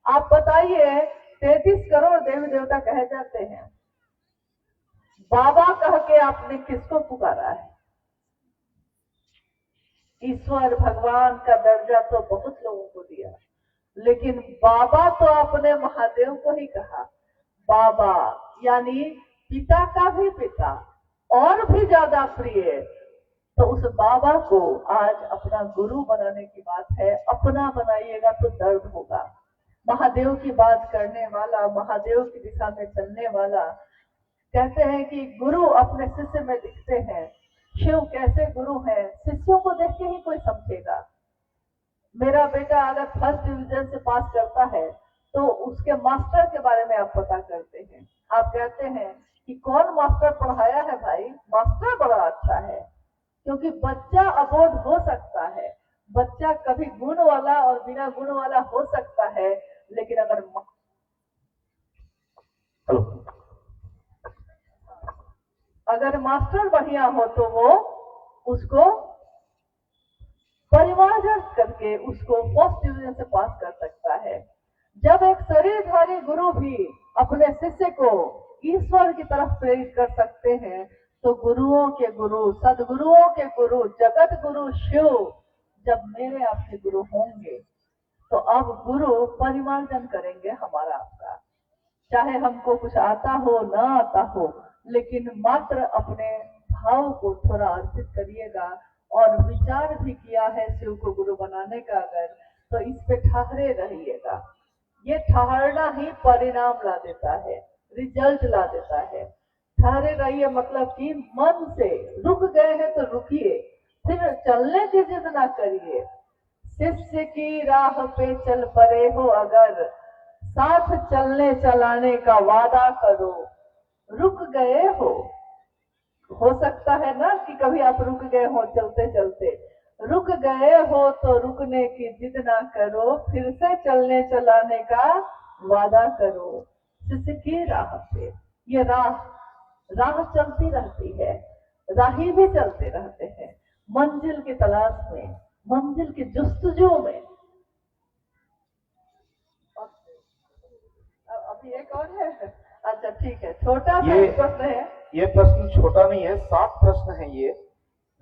आप बताइए 33 करोड़ देवी देवता कहे जाते हैं, बाबा कह के आपने किसको पुकारा है? ईश्वर भगवान का दर्जा तो बहुत लोगों को दिया, लेकिन बाबा तो आपने महादेव को ही कहा। बाबा यानी पिता का भी पिता और भी ज्यादा प्रिय, तो उस बाबा को आज अपना गुरु बनाने की बात है। अपना बनाइएगा तो दर्द होगा। महादेव की बात करने वाला, महादेव की दिशा में चलने वाला, कहते हैं कि गुरु अपने शिष्य में दिखते हैं। शिव कैसे गुरु हैं, शिष्यों को देख के ही कोई समझेगा। मेरा बेटा अगर फर्स्ट डिवीजन से पास करता है तो उसके मास्टर के बारे में आप पता करते हैं। आप कहते हैं कि कौन मास्टर पढ़ाया है भाई, मास्टर बड़ा अच्छा है, क्योंकि बच्चा अबोध हो सकता है, बच्चा कभी गुण वाला और बिना गुण वाला हो सकता है, लेकिन अगर मास्टर बढ़िया हो तो वो उसको परिमार्जन करके उसको फर्स्ट डिवीजन से पास कर सकता है। जब एक शरीरधारी गुरु भी अपने शिष्य को ईश्वर की तरफ प्रेरित कर सकते हैं, तो गुरुओं के गुरु, सदगुरुओं के गुरु, जगत गुरु शिव जब मेरे आपके गुरु होंगे तो अब गुरु परिमार्जन करेंगे हमारा आपका। चाहे हमको कुछ आता हो ना आता हो, लेकिन मात्र अपने भाव को थोड़ा अर्पित करिएगा। और विचार भी किया है शिव को गुरु बनाने का अगर, तो इस पे ठहरे रहिएगा। ये ठहरना ही परिणाम ला देता है, रिजल्ट ला देता है। ठहरे रहिए मतलब कि मन से रुक गए हैं तो रुकिए, फिर चलने की जिद ना करिए। शिष्य की राह पे चल पड़े हो अगर, साथ चलने चलाने का वादा करो। रुक गए हो सकता है ना कि कभी आप रुक गए हो चलते चलते, रुक गए हो तो रुकने की जिद ना करो, फिर से चलने चलाने का वादा करो। शिष्य की राह पे, ये राह चलती रहती है, राही भी चलते रहते हैं मंजिल की तलाश में, मंजिल की जुस्तजू में। अभी एक और है, अच्छा ठीक है, छोटा सा प्रश्न है। ये प्रश्न छोटा नहीं है, 7 प्रश्न है ये,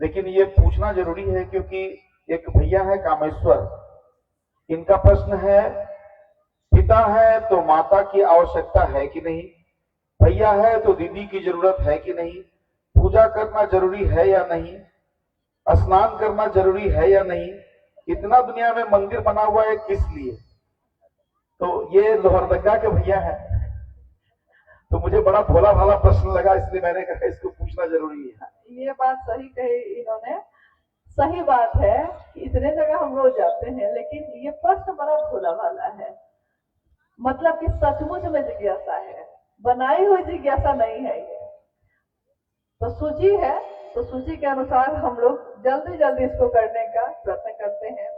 लेकिन ये पूछना जरूरी है क्योंकि एक भैया है कामेश्वर, इनका प्रश्न है पिता है तो माता की आवश्यकता है कि नहीं, भैया है तो दीदी की जरूरत है कि नहीं, पूजा करना जरूरी है या नहीं, स्नान करना जरूरी है या नहीं, इतना दुनिया में मंदिर बना हुआ है किस लिए। तो ये लोहरदगा के भैया है, तो मुझे बड़ा भोला भाला प्रश्न लगा, इसलिए मैंने कहा इसको पूछना जरूरी है। ये बात सही कही इन्होंने, सही बात है कि इतने जगह हम रोज जाते हैं, लेकिन ये प्रश्न बड़ा भोला भाला है। मतलब कि सचमुच में जिज्ञासा है, बनाई हुई जिज्ञासा नहीं है ये। तो सूची है, तो सूची के अनुसार हम लोग जल्दी जल्दी इसको करने का प्रयत्न करते हैं।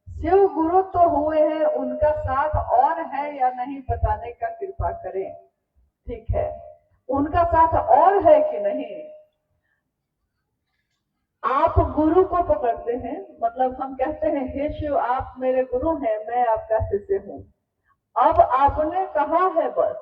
शिव गुरु तो हुए हैं, उनका साथ और है या नहीं बताने का कृपा करें। ठीक है, उनका साथ और है कि नहीं। आप गुरु को पकड़ते हैं, मतलब हम कहते हैं हे शिव आप मेरे गुरु हैं, मैं आपका शिष्य हूँ। अब आपने कहा है बस,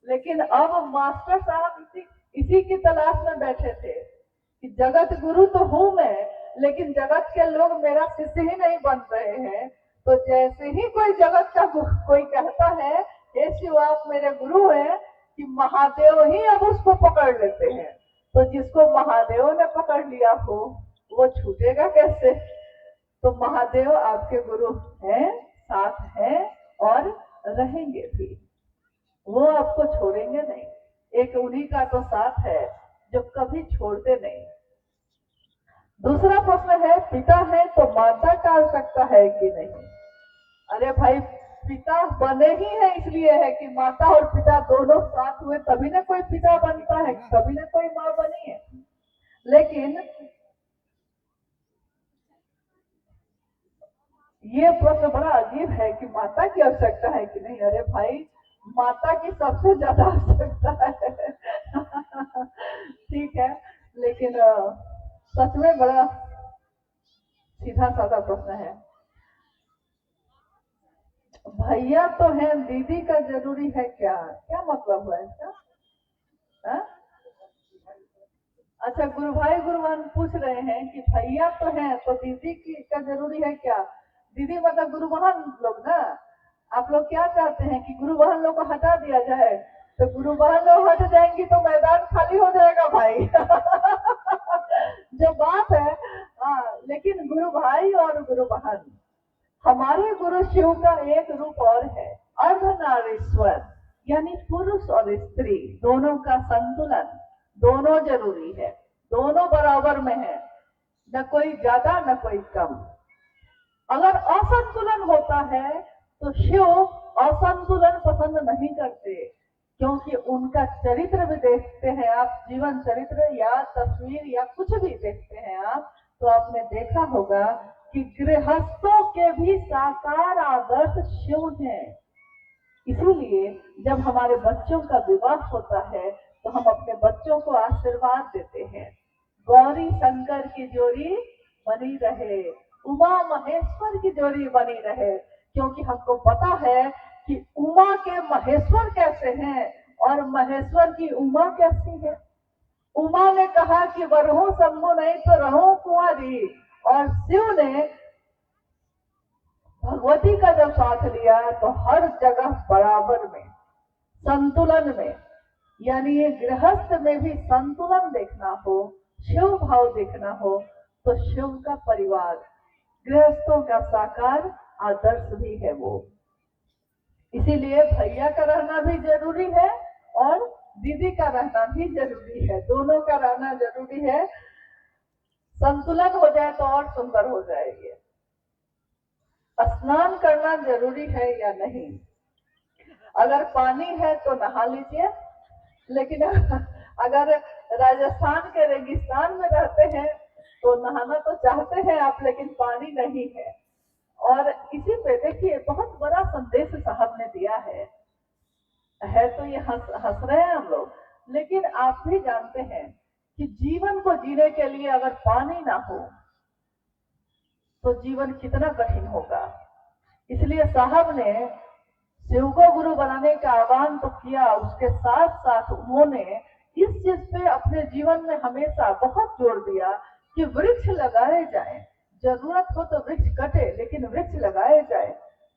लेकिन अब मास्टर साहब इसी की तलाश में बैठे थे कि जगत गुरु तो हूं मैं, लेकिन जगत के लोग मेरा शिष्य ही नहीं बन रहे हैं। तो जैसे ही कोई जगत का कोई कहता है हे शिव आप मेरे गुरु हैं, कि महादेव ही अब उसको पकड़ लेते हैं। तो जिसको महादेव ने पकड़ लिया हो वो छूटेगा कैसे। तो महादेव आपके गुरु हैं, साथ हैं और रहेंगे भी, वो आपको छोड़ेंगे नहीं। एक उन्हीं का तो साथ है जो कभी छोड़ते नहीं। दूसरा प्रश्न है पिता है तो माता का आवश्यकता है कि नहीं। अरे भाई पिता बने ही है इसलिए है कि माता और पिता दोनों साथ हुए तभी ना कोई पिता बनता है, तभी ना कोई माँ बनी है। लेकिन ये प्रश्न बड़ा अजीब है कि माता की आवश्यकता है कि नहीं। अरे भाई माता की सबसे ज्यादा आवश्यकता है ठीक है, लेकिन सच में बड़ा सीधा साधा प्रश्न है। भैया तो है, दीदी का जरूरी है क्या, क्या मतलब हुआ इसका। अच्छा गुरु भाई गुरु बहन पूछ रहे हैं कि भैया तो है तो दीदी का जरूरी है क्या। दीदी मतलब गुरु बहन लोग ना। आप लोग क्या चाहते हैं कि गुरु बहन लोग को हटा दिया जाए। तो गुरु बहन लोग हट जाएंगी तो मैदान खाली हो जाएगा भाई जो बात है। लेकिन गुरु भाई और गुरु बहन, हमारे गुरु शिव का एक रूप और है, अर्धनारीश्वर, यानी पुरुष और स्त्री दोनों का संतुलन, दोनों जरूरी है, दोनों बराबर में है, न कोई ज्यादा न कोई कम। अगर असंतुलन होता है तो शिव असंतुलन पसंद नहीं करते, क्योंकि उनका चरित्र भी देखते हैं आप, जीवन चरित्र या तस्वीर या कुछ भी देखते हैं आप, तो आपने देखा होगा कि गृहस्थों के भी साकार आदर्श शिव हैं। इसीलिए जब हमारे बच्चों का विवाह होता है तो हम अपने बच्चों को आशीर्वाद देते हैं, गौरी शंकर की जोड़ी बनी रहे, उमा महेश्वर की जोड़ी बनी रहे, क्योंकि हमको पता है कि उमा के महेश्वर कैसे हैं और महेश्वर की उमा कैसी है। उमा ने कहा कि वरहूं शंभु नहीं तो रहूं कुंवारी, और शिव ने भगवती का जब साथ लिया तो हर जगह बराबर में, संतुलन में, यानी ये गृहस्थ में भी संतुलन देखना हो, शिव भाव देखना हो, तो शिव का परिवार गृहस्थों का साकार आदर्श भी है वो। इसीलिए भैया का रहना भी जरूरी है और दीदी का रहना भी जरूरी है, दोनों का रहना जरूरी है। संतुलन हो जाए तो और सुंदर हो जाएगी। स्नान करना जरूरी है या नहीं? अगर पानी है तो नहा लीजिए, लेकिन अगर राजस्थान के रेगिस्तान में रहते हैं तो नहाना तो चाहते हैं आप, लेकिन पानी नहीं है। और इसी पे देखिए बहुत बड़ा संदेश साहब ने दिया है तो ये हंस रहे हैं हम लोग, लेकिन आप भी जानते हैं कि जीवन को जीने के लिए अगर पानी ना हो तो जीवन कितना कठिन होगा। इसलिए साहब ने शिव को गुरु बनाने का आह्वान तो किया, उसके साथ साथ उन्होंने इस चीज पे अपने जीवन में हमेशा बहुत जोर दिया कि वृक्ष लगाए जाएं। जरूरत हो तो वृक्ष कटे, लेकिन वृक्ष लगाए जाए,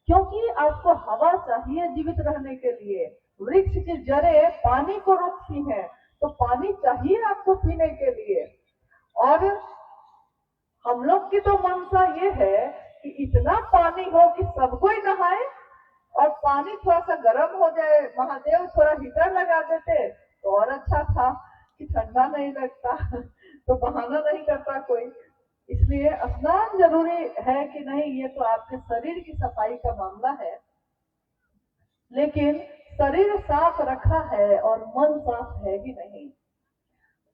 क्योंकि आपको हवा चाहिए जीवित रहने के लिए। वृक्ष की जड़ें पानी को रोकती हैं, तो पानी चाहिए आपको पीने के लिए। और हम लोग की तो मनसा ये है कि इतना पानी हो कि सब कोई नहाए, और पानी थोड़ा सा गर्म हो जाए, महादेव थोड़ा हीटर लगा देते तो और अच्छा था कि ठंडा नहीं लगता तो बहाना नहीं करता कोई। इसलिए स्नान जरूरी है कि नहीं, ये तो आपके शरीर की सफाई का मामला है, लेकिन शरीर साफ रखा है और मन साफ है कि नहीं।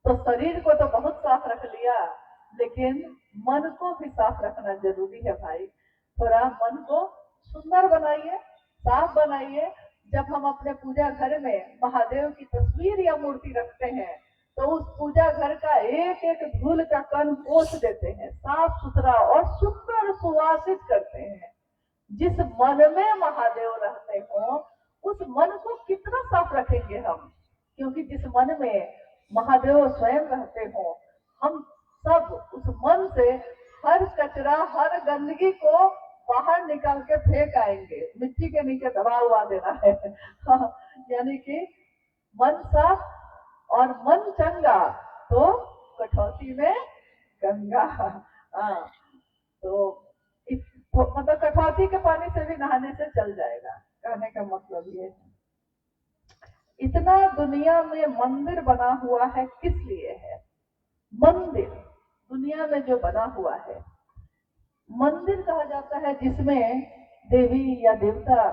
तो शरीर को तो बहुत साफ रख लिया, लेकिन मन को भी साफ रखना जरूरी है भाई। थोड़ा मन को सुंदर बनाइए, साफ बनाइए। जब हम अपने पूजा घर में महादेव की तस्वीर या मूर्ति रखते हैं तो उस पूजा घर का एक एक धूल का कण पोंछ देते हैं, साफ सुथरा और सुंदर सुवासित करते हैं। जिस मन में महादेव रहते हो उस मन को कितना साफ रखेंगे हम, क्योंकि जिस मन में महादेव स्वयं रहते हो, हम सब उस मन से हर कचरा हर गंदगी को बाहर निकाल के फेंक आएंगे, मिट्टी के नीचे दबा हुआ देना है यानी कि मन साफ और मन चंगा तो कठौती में गंगा। तो मतलब कठौती के पानी से भी नहाने से चल जाएगा, कहने का मतलब ये है। इतना दुनिया में मंदिर बना हुआ है, किस लिए है? मंदिर दुनिया में जो बना हुआ है, मंदिर कहा जाता है जिसमें देवी या देवता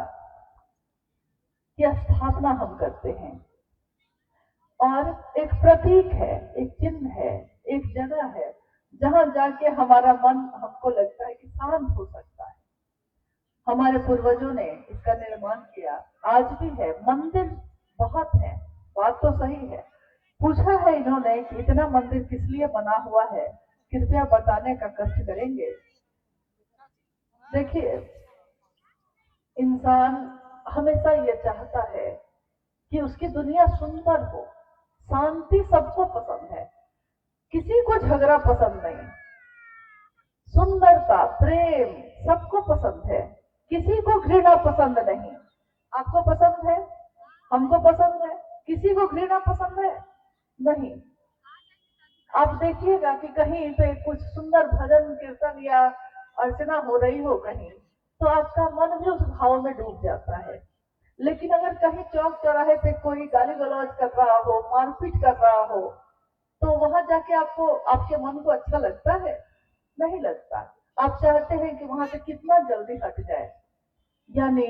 की स्थापना हम करते हैं, और एक प्रतीक है, एक चिन्ह है, एक जगह है जहां जाके हमारा मन, हमको लगता है कि शांत हो सकता है। हमारे पूर्वजों ने इसका निर्माण किया, आज भी है। मंदिर बहुत है, बात तो सही है। पूछा है इन्होंने कि इतना मंदिर किस लिए बना हुआ है, कृपया बताने का कष्ट करेंगे। देखिए, इंसान हमेशा ये चाहता है कि उसकी दुनिया सुंदर हो, शांति सबको पसंद है, किसी को झगड़ा पसंद नहीं, सुंदरता प्रेम सबको पसंद है, किसी को घृणा पसंद नहीं। आपको पसंद है, हमको पसंद है, किसी को घृणा पसंद है नहीं। आप देखिएगा कि कहीं पे कुछ सुंदर भजन कीर्तन या अर्चना हो रही हो कहीं, तो आपका मन भी उस भाव में डूब जाता है। लेकिन अगर कहीं चौक चौराहे पे कोई गाली गलौज कर रहा हो, मारपीट कर रहा हो, तो वहां जाके आपको, आपके मन को अच्छा लगता है? नहीं लगता। आप चाहते हैं कि वहां से कितना जल्दी हट जाए। यानी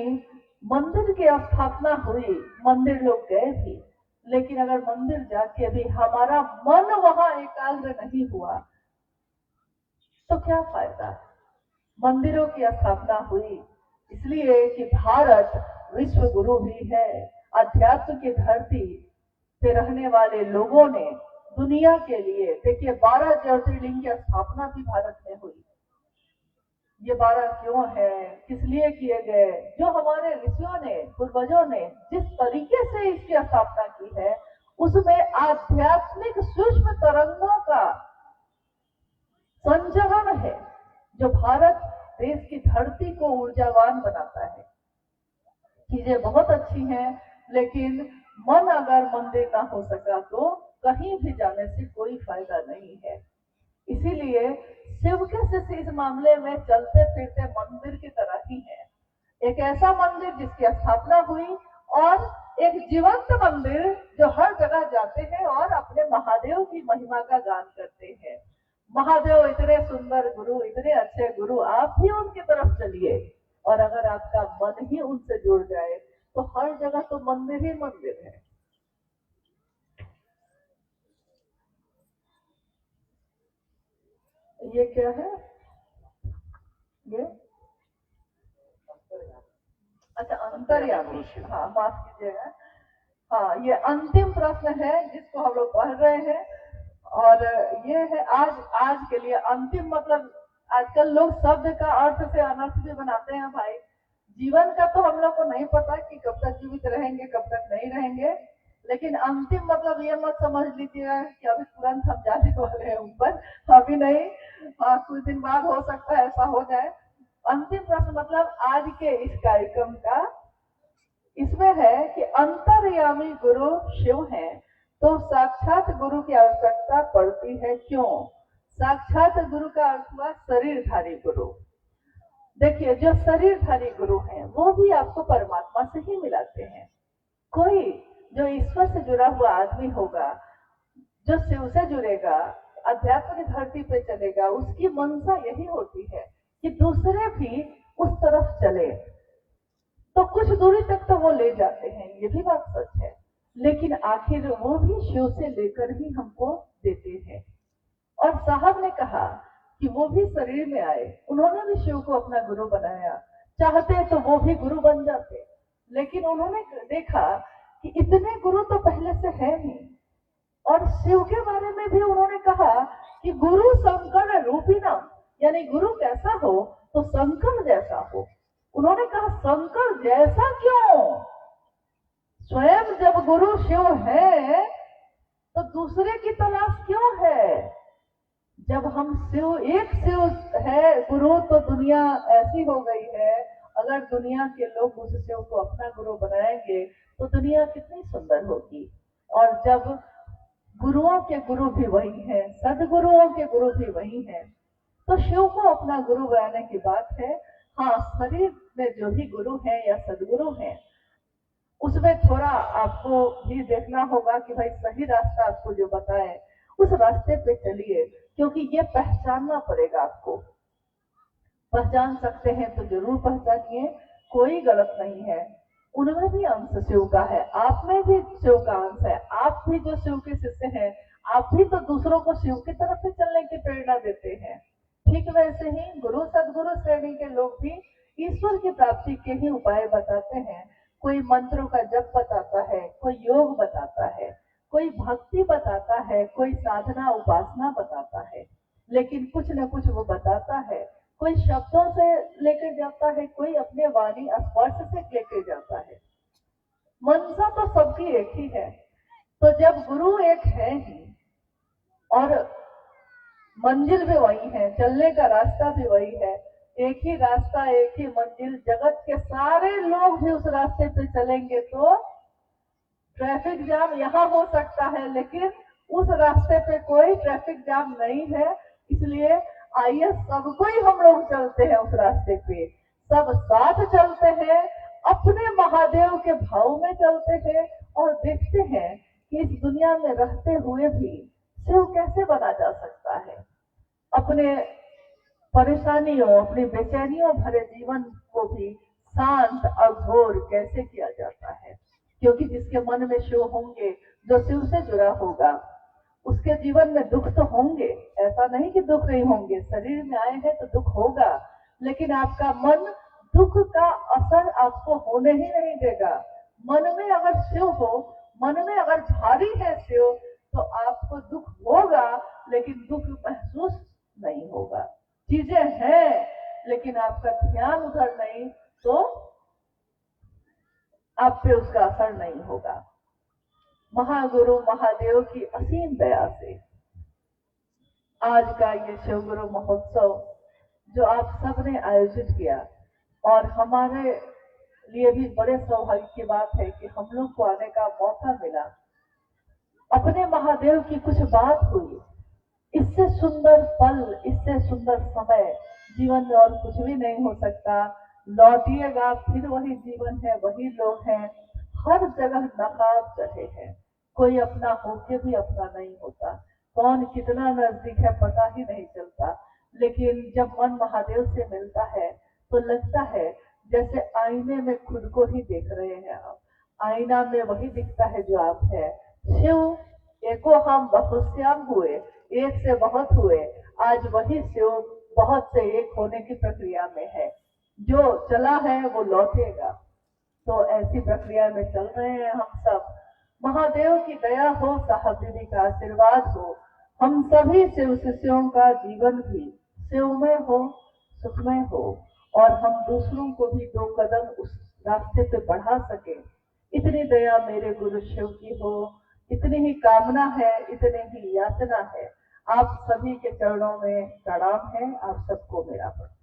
मंदिर की स्थापना हुई, मंदिर लोग गए भी, लेकिन अगर मंदिर जाके भी हमारा मन वहां एकाग्र नहीं हुआ तो क्या फायदा? मंदिरों की स्थापना हुई इसलिए कि भारत विश्व गुरु भी है। अध्यात्म की धरती पे रहने वाले लोगों ने दुनिया के लिए, देखिए 12 ज्योतिर्लिंग की स्थापना भी भारत में हुई। ये 12 क्यों है, किस लिए किए गए? जो हमारे ऋषियों ने, पूर्वजों ने जिस तरीके से इसकी स्थापना की है उसमें आध्यात्मिक सूक्ष्म तरंगों का संचरण है जो भारत देश की धरती को ऊर्जावान बनाता है। चीजें बहुत अच्छी हैं, लेकिन मन अगर मंदिर ना हो सका तो कहीं भी जाने से कोई फायदा नहीं है। इसीलिए शिव के शिष्य इस मामले में चलते फिरते मंदिर की तरह ही है। एक ऐसा मंदिर जिसकी स्थापना हुई और एक जीवंत मंदिर जो हर जगह जाते हैं और अपने महादेव की महिमा का गान करते हैं। महादेव इतने सुंदर गुरु, इतने अच्छे गुरु, आप भी उनकी तरफ चलिए और अगर आपका मन ही उनसे जुड़ जाए तो हर जगह तो मंदिर ही मंदिर है। ये क्या है? ये अच्छा, अंतर्यामी। हाँ, माफ कीजिएगा। हाँ, ये अंतिम प्रश्न है जिसको हम लोग पढ़ रहे हैं और ये है आज के लिए अंतिम। मतलब आजकल लोग शब्द का अर्थ से अनर्थ भी बनाते हैं भाई। जीवन का तो हम लोग को नहीं पता कि कब तक जीवित रहेंगे, कब तक नहीं रहेंगे, लेकिन अंतिम मतलब ये मत समझ लीजिएगा कि अभी तुरंत हम जाने वाले हैं ऊपर, अभी नहीं। हाँ, कुछ दिन बाद हो सकता है ऐसा हो जाए। अंतिम प्रश्न मतलब आज के इस कार्यक्रम का इसमें है कि अंतर्यामी गुरु शिव हैं, तो साक्षात गुरु की आवश्यकता पड़ती है क्यों? साक्षात गुरु का अर्थ हुआ शरीरधारी गुरु। देखिए, जो शरीरधारी गुरु हैं वो भी आपको परमात्मा से ही मिलाते हैं। कोई जो ईश्वर से जुड़ा हुआ आदमी होगा, जो शिव से जुड़ेगा, अध्यात्म की धरती पे चलेगा, उसकी मंशा यही होती है कि दूसरे भी उस तरफ चले। तो कुछ दूरी तक तो वो ले जाते हैं, ये भी बात सच है, लेकिन आखिर वो भी शिव से लेकर ही हमको देते हैं। और साहब ने कहा कि वो भी शरीर में आए, उन्होंने भी शिव को अपना गुरु बनाया। चाहते तो वो भी गुरु बन जाते, लेकिन उन्होंने देखा कि इतने गुरु तो पहले से है नहीं। और शिव के बारे में भी उन्होंने कहा कि गुरु शंकर रूपिणम, यानी गुरु कैसा हो तो शंकर जैसा हो। उन्होंने कहा शंकर जैसा क्यों? स्वयं जब गुरु शिव है तो दूसरे की तलाश क्यों है? जब हम एक शिव है गुरु तो दुनिया ऐसी हो गई है। अगर दुनिया के लोग उस शिव को अपना गुरु बनाएंगे तो दुनिया कितनी सुंदर होगी। और जब गुरुओं के गुरु भी वही हैं, सदगुरुओं के गुरु भी वही हैं, तो शिव को अपना गुरु बनाने की बात है। हाँ, शरीर में जो भी गुरु हैं या सदगुरु हैं उसमें थोड़ा आपको भी देखना होगा कि भाई सही रास्ता आपको जो बताए उस रास्ते पे चलिए, क्योंकि ये पहचानना पड़ेगा आपको। पहचान सकते हैं तो जरूर पहचानिए, कोई गलत नहीं है। उनमें भी अंश शिव का है, आप में भी शिव का अंश है। आप भी जो शिव के शिष्य हैं, आप भी तो दूसरों को शिव की तरफ से चलने की प्रेरणा देते हैं। ठीक वैसे ही गुरु सदगुरु श्रेणी के लोग भी ईश्वर की प्राप्ति के ही उपाय बताते हैं। कोई मंत्रों का जप बताता है, कोई योग बताता है, कोई भक्ति बताता है, कोई साधना उपासना बताता है, लेकिन कुछ न कुछ वो बताता है। कोई शब्दों से लेकर जाता है, कोई अपने वाणी स्पर्श से लेकर जाता है। मंशा तो सबकी एक ही है। तो जब गुरु एक है ही और मंजिल भी वही है, चलने का रास्ता भी वही है, एक ही रास्ता, एक ही मंजिल, जगत के सारे लोग भी उस रास्ते पे चलेंगे तो ट्रैफिक जाम यहाँ हो सकता है, लेकिन उस रास्ते पे कोई ट्रैफिक जाम नहीं है। इसलिए आइए सबको ही हम लोग चलते हैं उस रास्ते पे, सब साथ चलते हैं, अपने महादेव के भाव में चलते हैं और देखते हैं कि इस दुनिया में रहते हुए भी शिव कैसे बना जा सकता है। अपने परेशानियों, अपनी बेचैनियों भरे जीवन को भी शांत और घोर कैसे किया जाता है। क्योंकि जिसके मन में शिव होंगे, जो शिव से जुड़ा होगा, उसके जीवन में दुख तो होंगे, ऐसा नहीं कि दुख नहीं होंगे। शरीर में आए हैं तो दुख होगा, लेकिन आपका मन दुख का असर आपको होने ही नहीं देगा। मन में अगर शिव हो, मन में अगर भारी है शिव, तो आपको दुख होगा, लेकिन दुख महसूस नहीं होगा। चीजें हैं लेकिन आपका ध्यान उधर नहीं, तो आप पे उसका असर नहीं होगा। महागुरु महादेव की असीम दया से आज का ये शिव गुरु महोत्सव जो आप सबने आयोजित किया, और हमारे लिए भी बड़े सौभाग्य की बात है कि हम लोग को आने का मौका मिला। अपने महादेव की कुछ बात हुई, इससे सुंदर पल, इससे सुंदर समय जीवन में और कुछ भी नहीं हो सकता। लौटिएगा फिर वही जीवन है, वही लोग हैं, हर जगह नकाब चढ़े हैं, कोई अपना होके भी अपना नहीं होता, कौन कितना नजदीक है पता ही नहीं चलता। लेकिन जब मन महादेव से मिलता है तो लगता है जैसे आईने में खुद को ही देख रहे हैं आप, आईना में वही दिखता है जो आप है। शिव एको हम बहुश्याम हुए, एक से बहुत हुए, आज वही शिव बहुत से एक होने की प्रक्रिया में है। जो चला है वो लौटेगा, तो ऐसी प्रक्रिया में चल रहे हैं हम सब। महादेव की दया हो, साहब दीदी का आशीर्वाद हो, हम सभी शिव शिष्यों का जीवन भी शिवमय हो, सुखमय हो, और हम दूसरों को भी 2 कदम उस रास्ते पे बढ़ा सके। इतनी दया मेरे गुरु शिव की हो, इतनी ही कामना है, इतनी ही याचना है। आप सभी के चरणों में प्रणाम है। आप सबको मेरा प्रणाम।